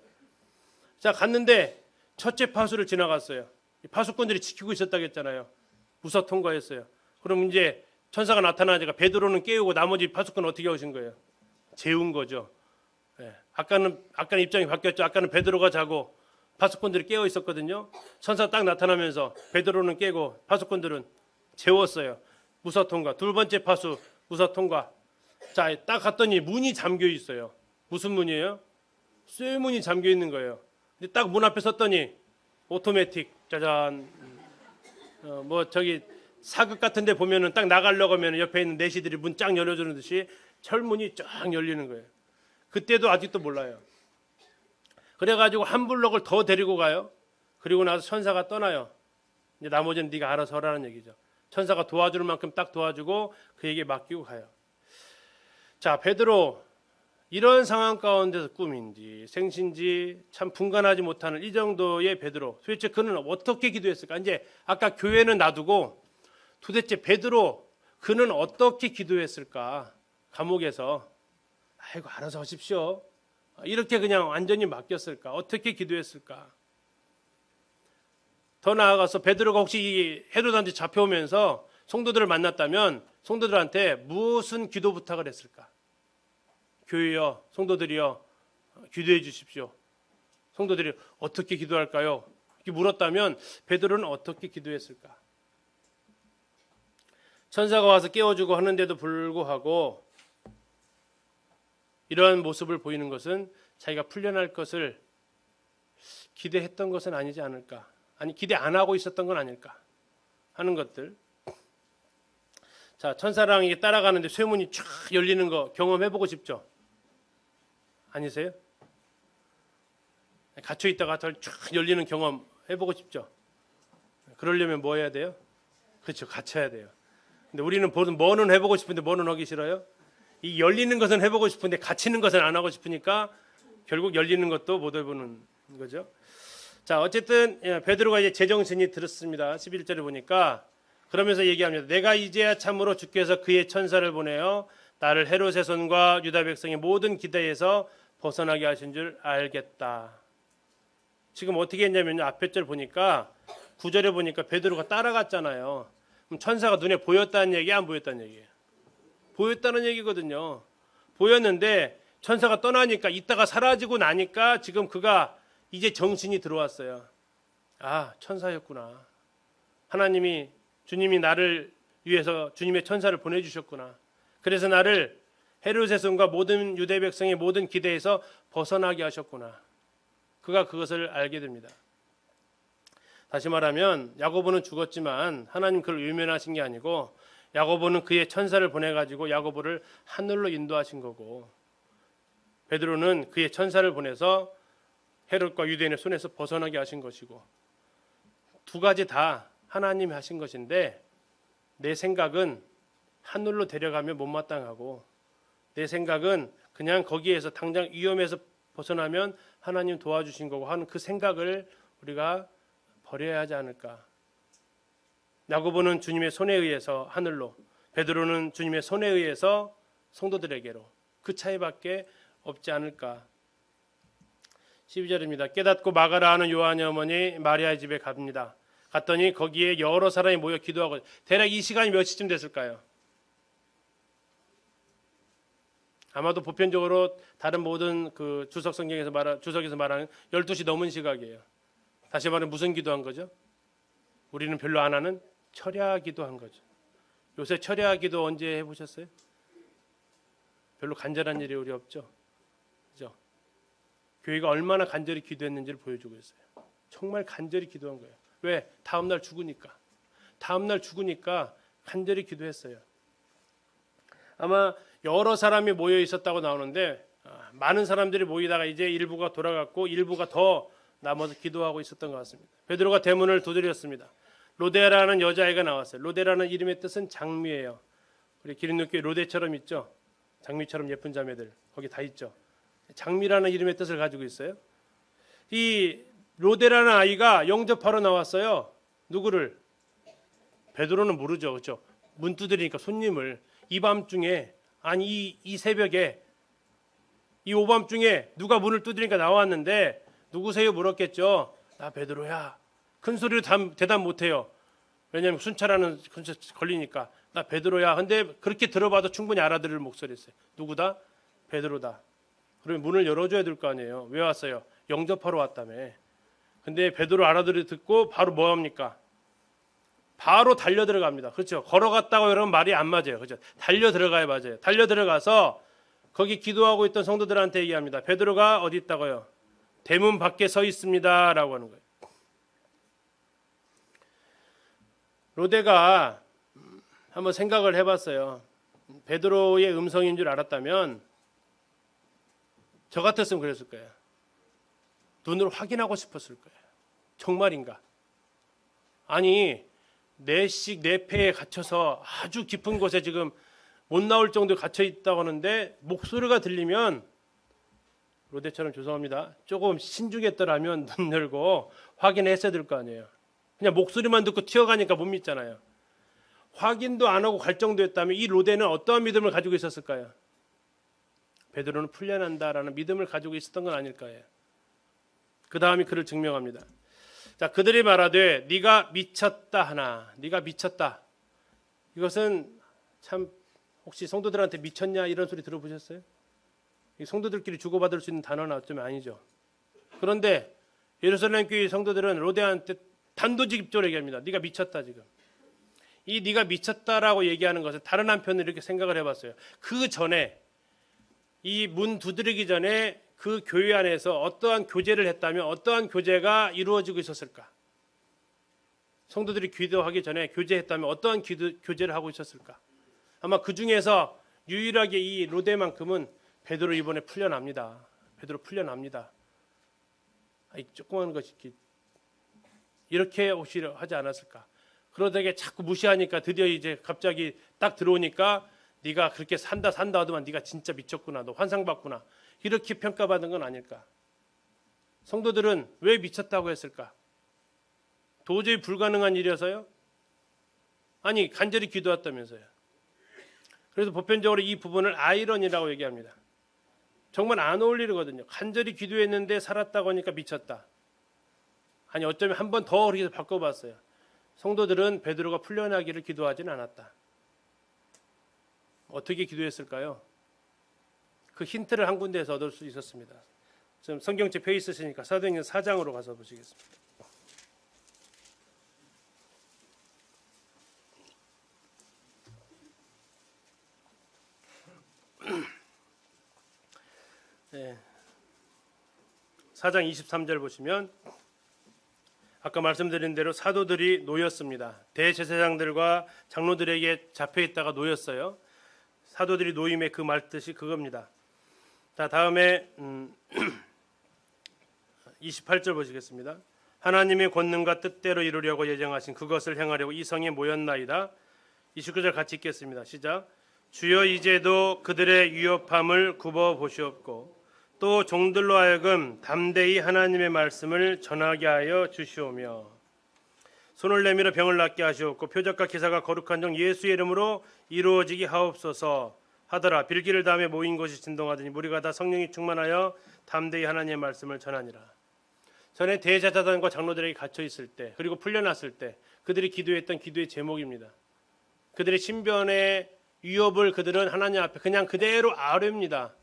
자, 갔는데 첫째 파수를 지나갔어요. 파수꾼들이 지키고 있었다고 했잖아요. 무사 통과했어요. 그럼 이제 천사가 나타나니까 베드로는 깨우고 나머지 파수꾼은 어떻게 하신 거예요? 재운 거죠. 아까는 입장이 바뀌었죠. 아까는 베드로가 자고 파수꾼들이 깨어 있었거든요. 천사 딱 나타나면서 베드로는 깨고 파수꾼들은 재웠어요. 무사 통과. 두 번째 파수 무사 통과. 자, 딱 갔더니 문이 잠겨 있어요. 무슨 문이에요? 쇠문이 잠겨 있는 거예요. 근데 딱 문 앞에 섰더니 오토매틱 짜잔. 뭐 저기 사극 같은데 보면은 딱 나가려고 하면 옆에 있는 내시들이 문 쫙 열어주는 듯이 철문이 쫙 열리는 거예요. 그때도 아직도 몰라요. 그래가지고 한 블럭을 더 데리고 가요. 그리고 나서 천사가 떠나요. 이제 나머지는 네가 알아서 하라는 얘기죠. 천사가 도와줄 만큼 딱 도와주고 그에게 맡기고 가요. 자, 베드로 이런 상황 가운데서 꿈인지 생신지 참 분간하지 못하는 이 정도의 베드로. 도대체 그는 어떻게 기도했을까? 이제 아까 교회는 놔두고 도대체 베드로 그는 어떻게 기도했을까? 감옥에서 아이고 알아서 하십시오. 이렇게 그냥 완전히 맡겼을까? 어떻게 기도했을까? 더 나아가서 베드로가 혹시 이 헤로단지 잡혀오면서 성도들을 만났다면 성도들한테 무슨 기도 부탁을 했을까? 교회여, 성도들이여, 기도해 주십시오. 성도들이 어떻게 기도할까요? 이렇게 물었다면 베드로는 어떻게 기도했을까? 천사가 와서 깨워주고 하는데도 불구하고 이러한 모습을 보이는 것은 자기가 풀려날 것을 기대했던 것은 아니지 않을까? 아니 기대 안 하고 있었던 건 아닐까? 하는 것들. 자, 천사랑 이게 따라가는데 쇠문이 쫙 열리는 거 경험해보고 싶죠? 아니세요? 갇혀 있다가 쫙 열리는 경험 해보고 싶죠? 그러려면 뭐 해야 돼요? 그렇죠, 갇혀야 돼요. 근데 우리는 뭐는 해보고 싶은데 뭐는 하기 싫어요? 이 열리는 것은 해보고 싶은데 갇히는 것은 안 하고 싶으니까 결국 열리는 것도 못 해보는 거죠. 자, 어쨌든 베드로가 이제 제정신이 들었습니다. 11절에 보니까 그러면서 얘기합니다. 내가 이제야 참으로 주께서 그의 천사를 보내어 나를 헤롯의 손과 유다 백성의 모든 기대에서 벗어나게 하신 줄 알겠다. 지금 어떻게 했냐면요. 앞에 절 보니까 9절에 보니까 베드로가 따라갔잖아요. 그럼 천사가 눈에 보였다는 얘기, 안 보였다는 얘기예요? 보였다는 얘기거든요. 보였는데 천사가 떠나니까 있다가 사라지고 나니까 지금 그가 이제 정신이 들어왔어요. 아, 천사였구나. 하나님이 주님이 나를 위해서 주님의 천사를 보내주셨구나. 그래서 나를 헤롯의 손과 모든 유대 백성의 모든 기대에서 벗어나게 하셨구나. 그가 그것을 알게 됩니다. 다시 말하면 야고보는 죽었지만 하나님 그를 유면하신 게 아니고 야고보는 그의 천사를 보내가지고 야고보를 하늘로 인도하신 거고 베드로는 그의 천사를 보내서 헤롯과 유대인의 손에서 벗어나게 하신 것이고 두 가지 다 하나님이 하신 것인데 내 생각은 하늘로 데려가면 못마땅하고 내 생각은 그냥 거기에서 당장 위험에서 벗어나면 하나님 도와주신 거고 하는 그 생각을 우리가 버려야 하지 않을까. 야고보는 주님의 손에 의해서 하늘로, 베드로는 주님의 손에 의해서 성도들에게로, 그 차이밖에 없지 않을까. 12절입니다. 깨닫고 마가라 하는 요한의 어머니 마리아의 집에 갑니다. 갔더니 거기에 여러 사람이 모여 기도하고, 대략 이 시간이 몇 시쯤 됐을까요? 아마도 보편적으로 다른 모든 그 주석에서 말하는 12시 넘은 시각이에요. 다시 말하면 무슨 기도한 거죠? 우리는 별로 안 하는 철야 기도한 거죠. 요새 철야 기도 언제 해보셨어요? 별로 간절한 일이 우리 없죠. 그죠? 교회가 얼마나 간절히 기도했는지를 보여주고 있어요. 정말 간절히 기도한 거예요. 왜? 다음날 죽으니까. 다음날 죽으니까 간절히 기도했어요. 아마 여러 사람이 모여 있었다고 나오는데 많은 사람들이 모이다가 이제 일부가 돌아갔고 일부가 더 남아서 기도하고 있었던 것 같습니다. 베드로가 대문을 두드렸습니다. 로데라는 여자아이가 나왔어요. 로데라는 이름의 뜻은 장미예요. 우리 기린교회 로데처럼 있죠. 장미처럼 예쁜 자매들 거기 다 있죠. 장미라는 이름의 뜻을 가지고 있어요. 이 로데라는 아이가 영접하러 나왔어요. 누구를? 베드로는 모르죠. 그렇죠? 문 두드리니까 손님을 이 밤중에 아니 이 새벽에 이 오밤중에 누가 문을 두드리니까 나왔는데 누구세요? 물었겠죠. 나 베드로야. 큰 소리로 대답 못해요. 왜냐하면 순찰하는 걸리니까. 나 베드로야. 근데 그렇게 들어봐도 충분히 알아들을 목소리였어요. 누구다? 베드로다. 그러면 문을 열어줘야 될 거 아니에요. 왜 왔어요? 영접하러 왔다며. 근데 베드로 알아들이 듣고 바로 뭐 합니까? 바로 달려 들어갑니다. 그렇죠? 걸어갔다고 여러분 말이 안 맞아요. 그렇죠? 달려 들어가야 맞아요. 달려 들어가서 거기 기도하고 있던 성도들한테 얘기합니다. 베드로가 어디 있다고요? 대문 밖에 서 있습니다라고 하는 거예요. 로데가 한번 생각을 해봤어요. 베드로의 음성인 줄 알았다면 저 같았으면 그랬을 거예요. 눈으로 확인하고 싶었을 거예요. 정말인가? 아니 내 폐에 갇혀서 아주 깊은 곳에 지금 못 나올 정도에 갇혀 있다고 하는데 목소리가 들리면 로데처럼 죄송합니다. 조금 신중했더라면 눈 열고 확인했어야 될 거 아니에요. 그냥 목소리만 듣고 튀어가니까 못 믿잖아요. 확인도 안 하고 갈 정도였다면 이 로데는 어떠한 믿음을 가지고 있었을까요? 베드로는 풀려난다라는 믿음을 가지고 있었던 건 아닐까요? 그 다음이 그를 증명합니다. 자, 그들이 말하되 네가 미쳤다 하나. 네가 미쳤다. 이것은 참 혹시 성도들한테 미쳤냐 이런 소리 들어보셨어요? 성도들끼리 주고받을 수 있는 단어는 어쩌면 아니죠. 그런데 예루살렘 교회 성도들은 로데한테 단도직입적으로 얘기합니다. 네가 미쳤다 지금. 이 네가 미쳤다라고 얘기하는 것은 다른 한편으로 이렇게 생각을 해봤어요. 그 전에 이 문 두드리기 전에 그 교회 안에서 어떠한 교제를 했다면 어떠한 교제가 이루어지고 있었을까? 성도들이 기도하기 전에 교제했다면 어떠한 교제를 하고 있었을까? 아마 그 중에서 유일하게 이 로데만큼은 베드로 이번에 풀려납니다. 베드로 풀려납니다. 조그만 것이 이렇게 오시려 하지 않았을까? 그러다가 자꾸 무시하니까 드디어 이제 갑자기 딱 들어오니까 네가 그렇게 산다 하더만 네가 진짜 미쳤구나. 너 환상봤구나. 이렇게 평가받은 건 아닐까? 성도들은 왜 미쳤다고 했을까? 도저히 불가능한 일이어서요? 아니 간절히 기도했다면서요. 그래서 보편적으로 이 부분을 아이러니라고 얘기합니다. 정말 안 어울리거든요. 간절히 기도했는데 살았다고 하니까 미쳤다. 아니 어쩌면 한 번 더 그렇게 바꿔봤어요. 성도들은 베드로가 풀려나기를 기도하지는 않았다. 어떻게 기도했을까요? 그 힌트를 한 군데에서 얻을 수 있었습니다. 지금 성경책 펴 있으시니까 사도행전 4장으로 가서 보시겠습니다. 네. 4장 23절 보시면 아까 말씀드린 대로 사도들이 놓였습니다. 대제사장들과 장로들에게 잡혀 있다가 놓였어요. 사도들이 놓임의 그 말뜻이 그겁니다. 다음에 28절 보시겠습니다. 하나님의 권능과 뜻대로 이루려고 예정하신 그것을 행하려고 이 성에 모였나이다. 29절 같이 읽겠습니다. 시작. 주여 이제도 그들의 위협함을 굽어 보시옵고 또 종들로 하여금 담대히 하나님의 말씀을 전하게 하여 주시오며 손을 내밀어 병을 낫게 하시옵고 표적과 기사가 거룩한 종 예수의 이름으로 이루어지게 하옵소서 하더라. 빌기를 다음에 모인 곳이 진동하더니 무리가 다 성령이 충만하여 담대히 하나님의 말씀을 전하니라. 전에 대제사장과 장로들에게 갇혀 있을 때 그리고 풀려났을 때 그들이 기도했던 기도의 제목입니다. 그들의 신변의 위협을 그들은 하나님 앞에 그냥 그대로 아뢰입니다.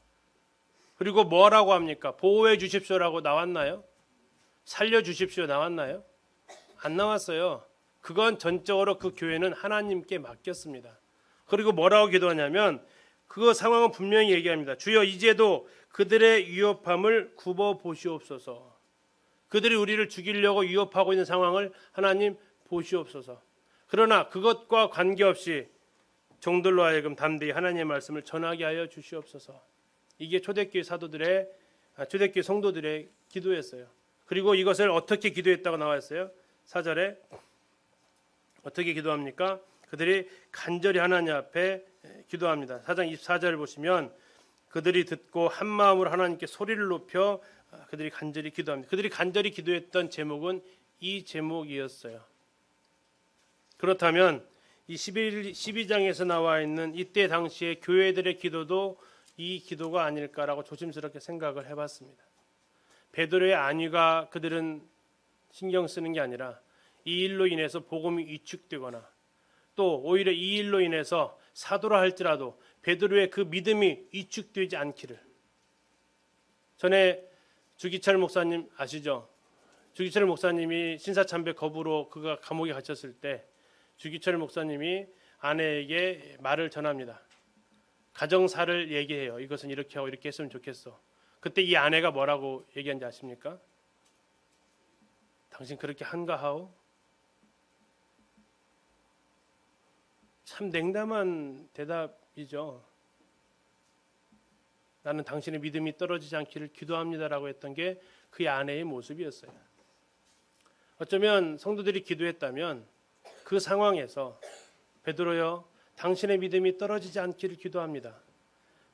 그리고 뭐라고 합니까? 보호해 주십시오라고 나왔나요? 살려 주십시오 나왔나요? 안 나왔어요. 그건 전적으로 그 교회는 하나님께 맡겼습니다. 그리고 뭐라고 기도하냐면 그 상황은 분명히 얘기합니다. 주여 이제도 그들의 위협함을 굽어 보시옵소서. 그들이 우리를 죽이려고 위협하고 있는 상황을 하나님 보시옵소서. 그러나 그것과 관계없이 종들로 하여금 담대히 하나님의 말씀을 전하게 하여 주시옵소서. 이게 초대교회 사도들의 초대교회 성도들의 기도였어요. 그리고 이것을 어떻게 기도했다고 나와 있어요? 4절에 어떻게 기도합니까? 그들이 간절히 하나님 앞에 기도합니다. 4장 24절을 보시면 그들이 듣고 한 마음으로 하나님께 소리를 높여 그들이 간절히 기도합니다. 그들이 간절히 기도했던 제목은 이 제목이었어요. 그렇다면 이 12장에서 나와 있는 이때 당시의 교회들의 기도도 이 기도가 아닐까라고 조심스럽게 생각을 해봤습니다. 베드로의 안위가 그들은 신경 쓰는 게 아니라 이 일로 인해서 복음이 위축되거나 또 오히려 이 일로 인해서 사도라 할지라도 베드로의 그 믿음이 위축되지 않기를. 전에 주기철 목사님 아시죠? 주기철 목사님이 신사참배 거부로 그가 감옥에 갇혔을 때 주기철 목사님이 아내에게 말을 전합니다. 가정사를 얘기해요. 이것은 이렇게 하고 이렇게 했으면 좋겠어. 그때 이 아내가 뭐라고 얘기한지 아십니까? 당신 그렇게 한가하오? 참 냉담한 대답이죠. 나는 당신의 믿음이 떨어지지 않기를 기도합니다라고 했던 게 그 아내의 모습이었어요. 어쩌면 성도들이 기도했다면 그 상황에서 베드로여 당신의 믿음이 떨어지지 않기를 기도합니다.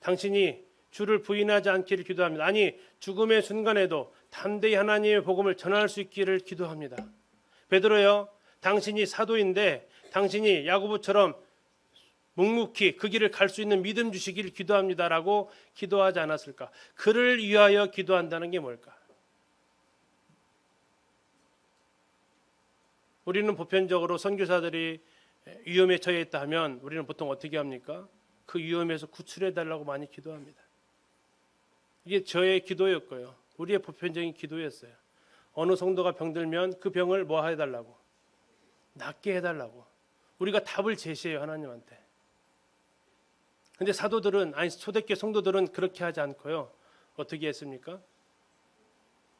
당신이 주를 부인하지 않기를 기도합니다. 아니 죽음의 순간에도 담대히 하나님의 복음을 전할 수 있기를 기도합니다. 베드로여 당신이 사도인데 당신이 야고보처럼 묵묵히 그 길을 갈 수 있는 믿음 주시기를 기도합니다라고 기도하지 않았을까? 그를 위하여 기도한다는 게 뭘까? 우리는 보편적으로 선교사들이 위험에 처해 있다 하면 우리는 보통 어떻게 합니까? 그 위험에서 구출해 달라고 많이 기도합니다. 이게 저의 기도였고요. 우리의 보편적인 기도였어요. 어느 성도가 병들면 그 병을 뭐 해달라고? 낫게 해달라고. 우리가 답을 제시해요 하나님한테. 근데 사도들은 아니 초대교회 성도들은 그렇게 하지 않고요. 어떻게 했습니까?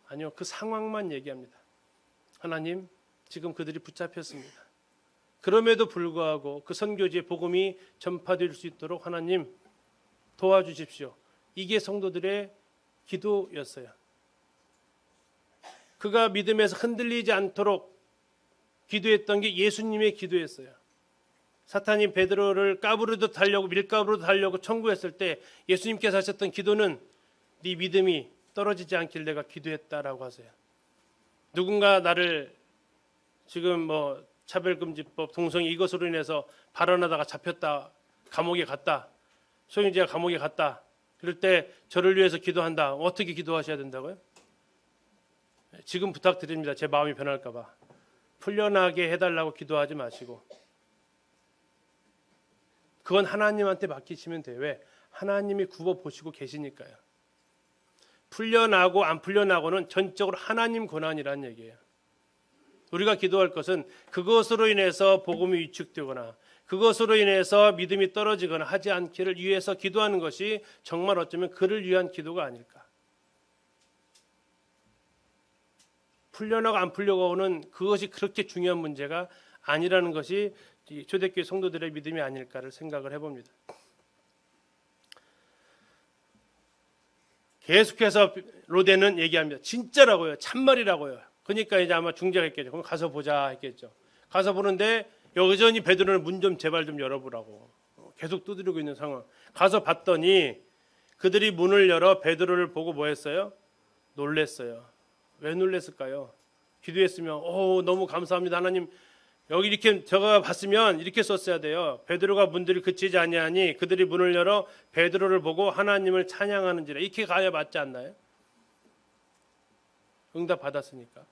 아니요. 그 상황만 얘기합니다. 하나님 지금 그들이 붙잡혔습니다. 그럼에도 불구하고 그 선교지의 복음이 전파될 수 있도록 하나님 도와주십시오. 이게 성도들의 기도였어요. 그가 믿음에서 흔들리지 않도록 기도했던 게 예수님의 기도였어요. 사탄이 베드로를 까부르도 달려고 밀가부르도 달려고 청구했을 때 예수님께서 하셨던 기도는 네 믿음이 떨어지지 않길 내가 기도했다라고 하세요. 누군가 나를 지금 차별금지법 동성애 이것으로 인해서 발언하다가 잡혔다, 감옥에 갔다, 소유주의가 감옥에 갔다, 그럴 때 저를 위해서 기도한다. 어떻게 기도하셔야 된다고요? 지금 부탁드립니다. 제 마음이 변할까 봐. 풀려나게 해달라고 기도하지 마시고 그건 하나님한테 맡기시면 돼요. 왜? 하나님이 굽어보시고 계시니까요. 풀려나고 안 풀려나고는 전적으로 하나님 권한이라는 얘기예요. 우리가 기도할 것은 그것으로 인해서 복음이 위축되거나 그것으로 인해서 믿음이 떨어지거나 하지 않기를 위해서 기도하는 것이 정말 어쩌면 그를 위한 기도가 아닐까. 풀려나고 안 풀려가고는 그것이 그렇게 중요한 문제가 아니라는 것이 초대교회 성도들의 믿음이 아닐까를 생각을 해봅니다. 계속해서 로데는 얘기합니다. 진짜라고요. 참말이라고요. 그러니까 이제 아마 중재가 했겠죠. 그럼 가서 보자 했겠죠. 가서 보는데 여전히 베드로는 문 좀 제발 좀 열어보라고 계속 두드리고 있는 상황. 가서 봤더니 그들이 문을 열어 베드로를 보고 뭐 했어요? 놀랬어요. 왜 놀랬을까요? 기도했으면 너무 감사합니다 하나님. 여기 이렇게 제가 봤으면 이렇게 썼어야 돼요. 베드로가 문들이 그치지 아니하니 그들이 문을 열어 베드로를 보고 하나님을 찬양하는지라. 이렇게 가야 맞지 않나요? 응답 받았으니까.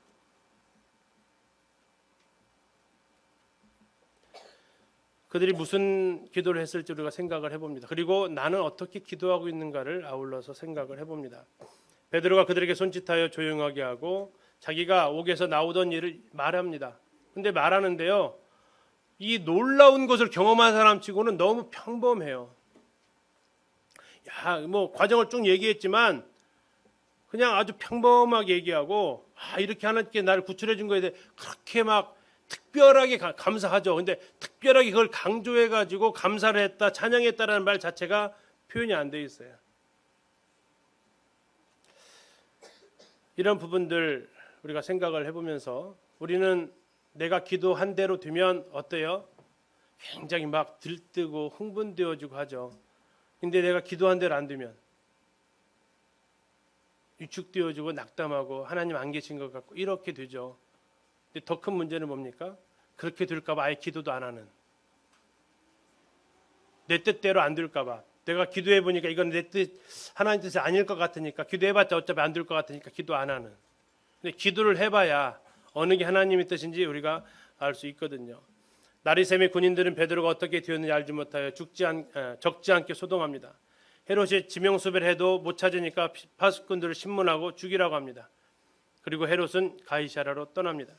그들이 무슨 기도를 했을지 우리가 생각을 해봅니다. 그리고 나는 어떻게 기도하고 있는가를 아울러서 생각을 해봅니다. 베드로가 그들에게 손짓하여 조용하게 하고 자기가 옥에서 나오던 일을 말합니다. 근데 말하는데요, 이 놀라운 것을 경험한 사람 치고는 너무 평범해요. 과정을 쭉 얘기했지만 그냥 아주 평범하게 얘기하고 이렇게 하나님께 나를 구출해 준 거에 대해 그렇게 막 특별하게 감사하죠. 근데 특별하게 그걸 강조해 가지고 감사를 했다, 찬양했다라는 말 자체가 표현이 안 돼 있어요. 이런 부분들 우리가 생각을 해보면서 우리는 내가 기도한 대로 되면 어때요? 굉장히 막 들뜨고 흥분되어지고 하죠. 근데 내가 기도한 대로 안 되면 위축되어지고 낙담하고 하나님 안 계신 것 같고 이렇게 되죠. 근데 더 큰 문제는 뭡니까? 그렇게 될까 봐 아예 기도도 안 하는. 내 뜻대로 안 될까 봐. 내가 기도해 보니까 이건 내 뜻, 하나님 뜻이 아닐 것 같으니까 기도해봤자 어차피 안 될 것 같으니까 기도 안 하는. 근데 기도를 해봐야 어느 게 하나님의 뜻인지 우리가 알 수 있거든요. 나리샘의 군인들은 베드로가 어떻게 되었는지 알지 못하여 적지 않게 소동합니다. 헤롯이 지명수배를 해도 못 찾으니까 파수꾼들을 신문하고 죽이라고 합니다. 그리고 헤롯은 가이사랴로 떠납니다.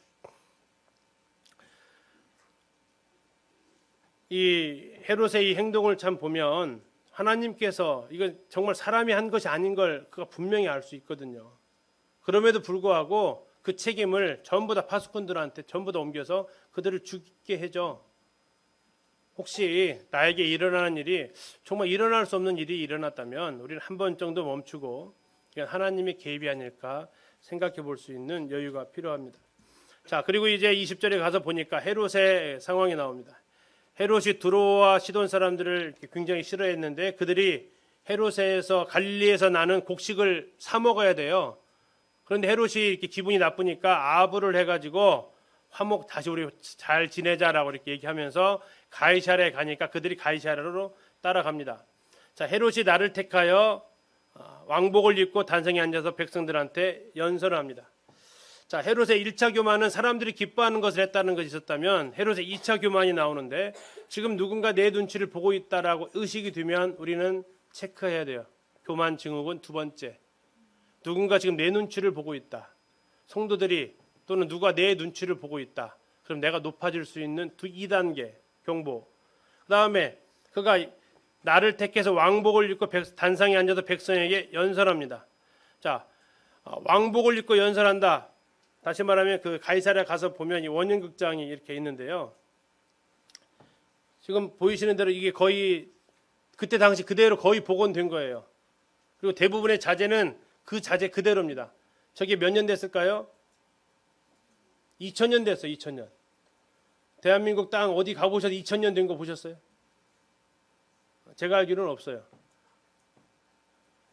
이 헤롯의 이 행동을 참 보면 하나님께서 이건 정말 사람이 한 것이 아닌 걸 그가 분명히 알 수 있거든요. 그럼에도 불구하고 그 책임을 전부 다 파수꾼들한테 전부 다 옮겨서 그들을 죽게 해줘. 혹시 나에게 일어나는 일이 정말 일어날 수 없는 일이 일어났다면 우리는 한 번 정도 멈추고 이건 하나님의 개입이 아닐까 생각해 볼 수 있는 여유가 필요합니다. 자, 그리고 이제 20절에 가서 보니까 헤롯의 상황이 나옵니다. 헤롯이 두로와 시돈 사람들을 굉장히 싫어했는데 그들이 헤롯에서 갈릴리에서 나는 곡식을 사 먹어야 돼요. 그런데 헤롯이 이렇게 기분이 나쁘니까 아부를 해가지고 화목 다시 우리 잘 지내자라고 이렇게 얘기하면서 가이사랴에 가니까 그들이 가이사랴로 따라갑니다. 자, 헤롯이 나를 택하여 왕복을 입고 단상에 앉아서 백성들한테 연설을 합니다. 자, 헤롯의 1차 교만은 사람들이 기뻐하는 것을 했다는 것이 있었다면 헤롯의 2차 교만이 나오는데 지금 누군가 내 눈치를 보고 있다라고 의식이 되면 우리는 체크해야 돼요. 교만 증후군 두 번째. 누군가 지금 내 눈치를 보고 있다. 성도들이 또는 누가 내 눈치를 보고 있다. 그럼 내가 높아질 수 있는 2단계 경보. 그 다음에 그가 나를 택해서 왕복을 입고 단상에 앉아서 백성에게 연설합니다. 자, 왕복을 입고 연설한다. 다시 말하면 그 가이사랴 가서 보면 이 원형극장이 이렇게 있는데요. 지금 보이시는 대로 이게 거의 그때 당시 그대로 거의 복원된 거예요. 그리고 대부분의 자재는 그 자재 그대로입니다. 저게 몇 년 됐을까요? 2000년 됐어요. 2000년. 대한민국 땅 어디 가보셔도 2000년 된 거 보셨어요? 제가 알기로는 없어요.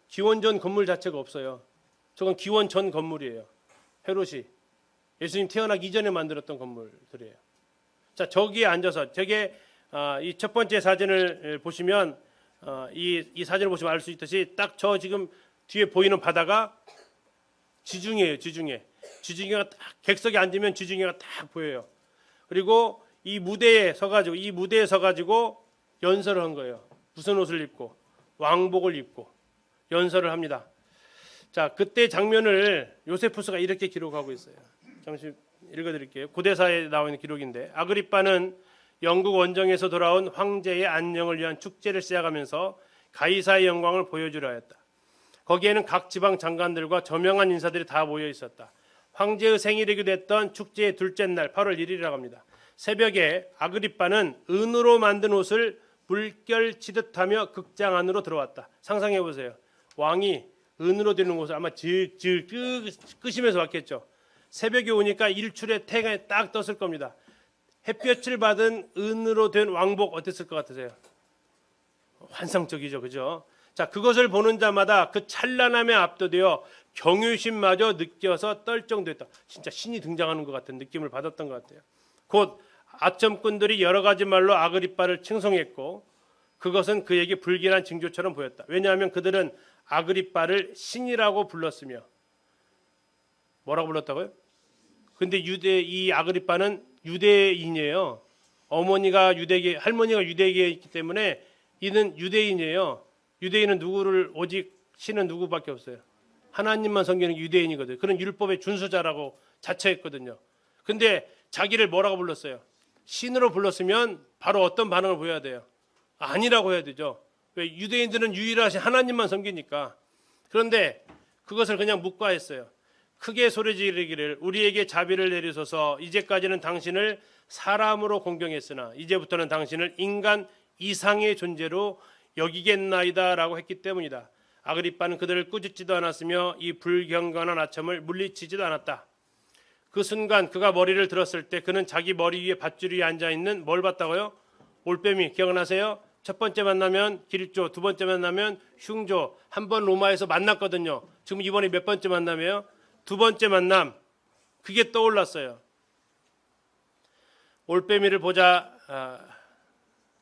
기원전 건물 자체가 없어요. 저건 기원전 건물이에요. 헤롯이 예수님 태어나기 이전에 만들었던 건물들이에요. 자, 저기에 앉아서 저게 이 첫 번째 사진을 보시면 이 사진을 보시면 알 수 있듯이 딱 저 지금 뒤에 보이는 바다가 지중해예요. 지중해가 딱 객석에 앉으면 지중해가 딱 보여요. 그리고 이 무대에 서가지고 연설을 한 거예요. 무슨 옷을 입고 왕복을 입고 연설을 합니다. 자, 그때 장면을 요세푸스가 이렇게 기록하고 있어요. 잠시 읽어드릴게요. 고대사에 나와 있는 기록인데, 아그리빠는 영국 원정에서 돌아온 황제의 안녕을 위한 축제를 시작하면서 가이사의 영광을 보여주려 했다. 거기에는 각 지방 장관들과 저명한 인사들이 다 모여 있었다. 황제의 생일이기도 했던 축제의 둘째 날 8월 1일이라고 합니다. 새벽에 아그리빠는 은으로 만든 옷을 물결치듯하며 극장 안으로 들어왔다. 상상해 보세요. 왕이 은으로 된 옷을 아마 질질 끄시면서 왔겠죠. 새벽에 오니까 일출의 태가 딱 떴을 겁니다. 햇볕을 받은 은으로 된 왕복 어땠을 것 같으세요? 환상적이죠, 그죠? 자, 그것을 보는 자마다 그 찬란함에 압도되어 경외심마저 느껴서 떨정됐다. 진짜 신이 등장하는 것 같은 느낌을 받았던 것 같아요. 곧 아첨꾼들이 여러 가지 말로 아그리빠를 칭송했고 그것은 그에게 불길한 징조처럼 보였다. 왜냐하면 그들은 아그리빠를 신이라고 불렀으며 뭐라고 불렀다고요? 근데 이 아그리빠는 유대인이에요. 할머니가 유대계이기 때문에 이는 유대인이에요. 유대인은 오직 신은 누구밖에 없어요. 하나님만 섬기는 유대인이거든요. 그런 율법의 준수자라고 자처했거든요. 근데 자기를 뭐라고 불렀어요? 신으로 불렀으면 바로 어떤 반응을 보여야 돼요? 아니라고 해야 되죠. 왜? 유대인들은 유일하신 하나님만 섬기니까. 그런데 그것을 그냥 묵과했어요. 크게 소리 지르기를 우리에게 자비를 내리소서. 이제까지는 당신을 사람으로 공경했으나 이제부터는 당신을 인간 이상의 존재로 여기겠나이다 라고 했기 때문이다. 아그리빠는 그들을 꾸짖지도 않았으며 이 불경건한 아첨을 물리치지도 않았다. 그 순간 그가 머리를 들었을 때 그는 자기 머리 위에 밧줄 위에 앉아있는 뭘 봤다고요? 올빼미. 기억나세요? 첫 번째 만나면 길조, 두 번째 만나면 흉조. 한 번 로마에서 만났거든요. 지금 이번에 몇 번째 만남이에요? 두 번째 만남. 그게 떠올랐어요. 올빼미를 보자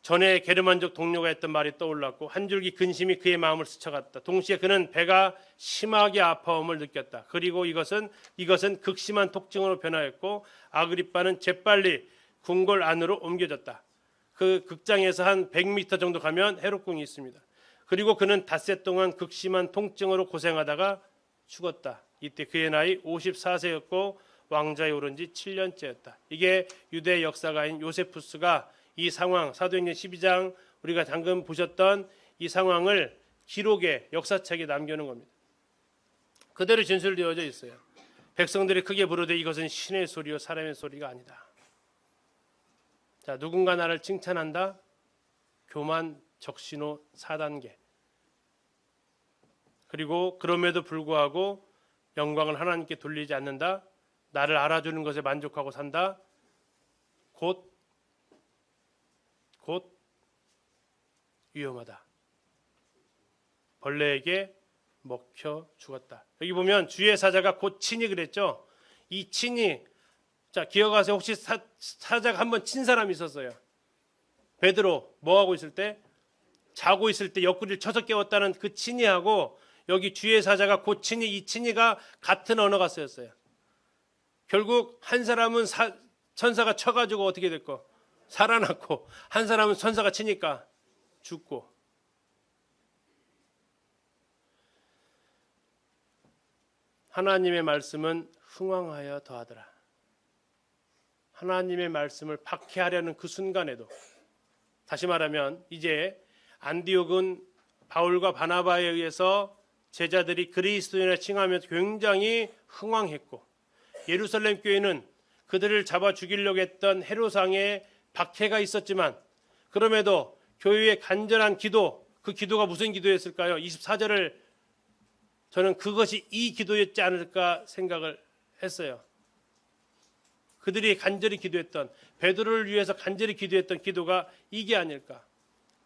전에 게르만족 동료가 했던 말이 떠올랐고 한 줄기 근심이 그의 마음을 스쳐갔다. 동시에 그는 배가 심하게 아파옴을 느꼈다. 그리고 이것은 극심한 통증으로 변하였고 아그리빠는 재빨리 궁궐 안으로 옮겨졌다. 그 극장에서 한 100m 정도 가면 헤롯궁이 있습니다. 그리고 그는 닷새 동안 극심한 통증으로 고생하다가 죽었다. 이때 그의 나이 54세였고 왕좌에 오른 지 7년째였다. 이게 유대 역사가인 요세푸스가 이 상황, 사도행전 12장 우리가 방금 보셨던 이 상황을 기록에 역사책에 남겨놓은 겁니다. 그대로 진술되어져 있어요. 백성들이 크게 부르되 이것은 신의 소리요 사람의 소리가 아니다. 자, 누군가 나를 칭찬한다. 교만, 적신호 4단계. 그리고 그럼에도 불구하고 영광을 하나님께 돌리지 않는다. 나를 알아주는 것에 만족하고 산다. 곧 위험하다. 벌레에게 먹혀 죽었다. 여기 보면 주의 사자가 곧 친히 그랬죠. 이 친히, 자, 기억하세요. 혹시 사자가 한번 친 사람이 있었어요? 베드로 뭐 하고 있을 때? 자고 있을 때 옆구리를 쳐서 깨웠다는 그 친히하고 여기 주의 사자가 곧 친히, 이 친히가 같은 언어가 쓰였어요. 결국 한 사람은 천사가 쳐가지고 어떻게 됐고 살아났고, 한 사람은 천사가 치니까 죽고. 하나님의 말씀은 흥왕하여 더하더라. 하나님의 말씀을 박해하려는 그 순간에도, 다시 말하면 이제 안디옥은 바울과 바나바에 의해서 제자들이 그리스도인을 칭하면서 굉장히 흥왕했고, 예루살렘 교회는 그들을 잡아 죽이려고 했던 헤롯왕의 박해가 있었지만 그럼에도 교회의 간절한 기도, 그 기도가 무슨 기도였을까요? 24절을 저는 그것이 이 기도였지 않을까 생각을 했어요. 그들이 간절히 기도했던, 베드로를 위해서 간절히 기도했던 기도가 이게 아닐까.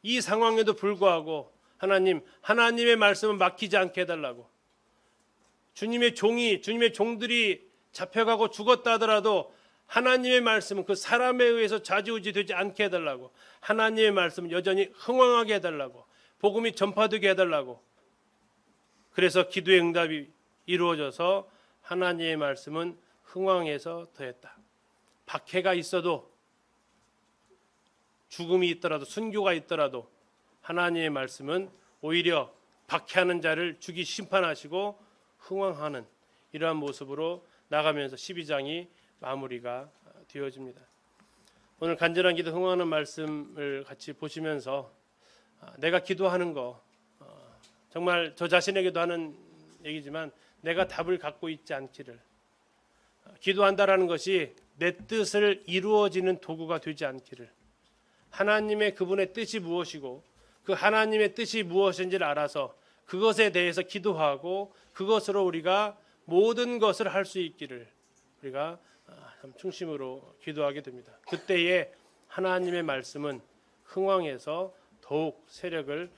이 상황에도 불구하고 하나님의 말씀은 막히지 않게 해달라고. 주님의 종들이 잡혀가고 죽었다 하더라도 하나님의 말씀은 그 사람에 의해서 좌지우지 되지 않게 해달라고. 하나님의 말씀은 여전히 흥왕하게 해달라고. 복음이 전파되게 해달라고. 그래서 기도의 응답이 이루어져서 하나님의 말씀은 흥왕해서 더했다. 박해가 있어도, 죽음이 있더라도, 순교가 있더라도 하나님의 말씀은 오히려 박해하는 자를 죽이 심판하시고 흥왕하는 이러한 모습으로 나가면서 12장이 마무리가 되어집니다. 오늘 간절한 기도 흥왕하는 말씀을 같이 보시면서 내가 기도하는 거, 정말 저 자신에게도 하는 얘기지만 내가 답을 갖고 있지 않기를, 기도한다라는 것이 내 뜻을 이루어지는 도구가 되지 않기를, 하나님의 그분의 뜻이 무엇이고 그 하나님의 뜻이 무엇인지를 알아서 그것에 대해서 기도하고 그것으로 우리가 모든 것을 할 수 있기를 우리가 참 중심으로 기도하게 됩니다. 그때에 하나님의 말씀은 흥왕해서 더욱 세력을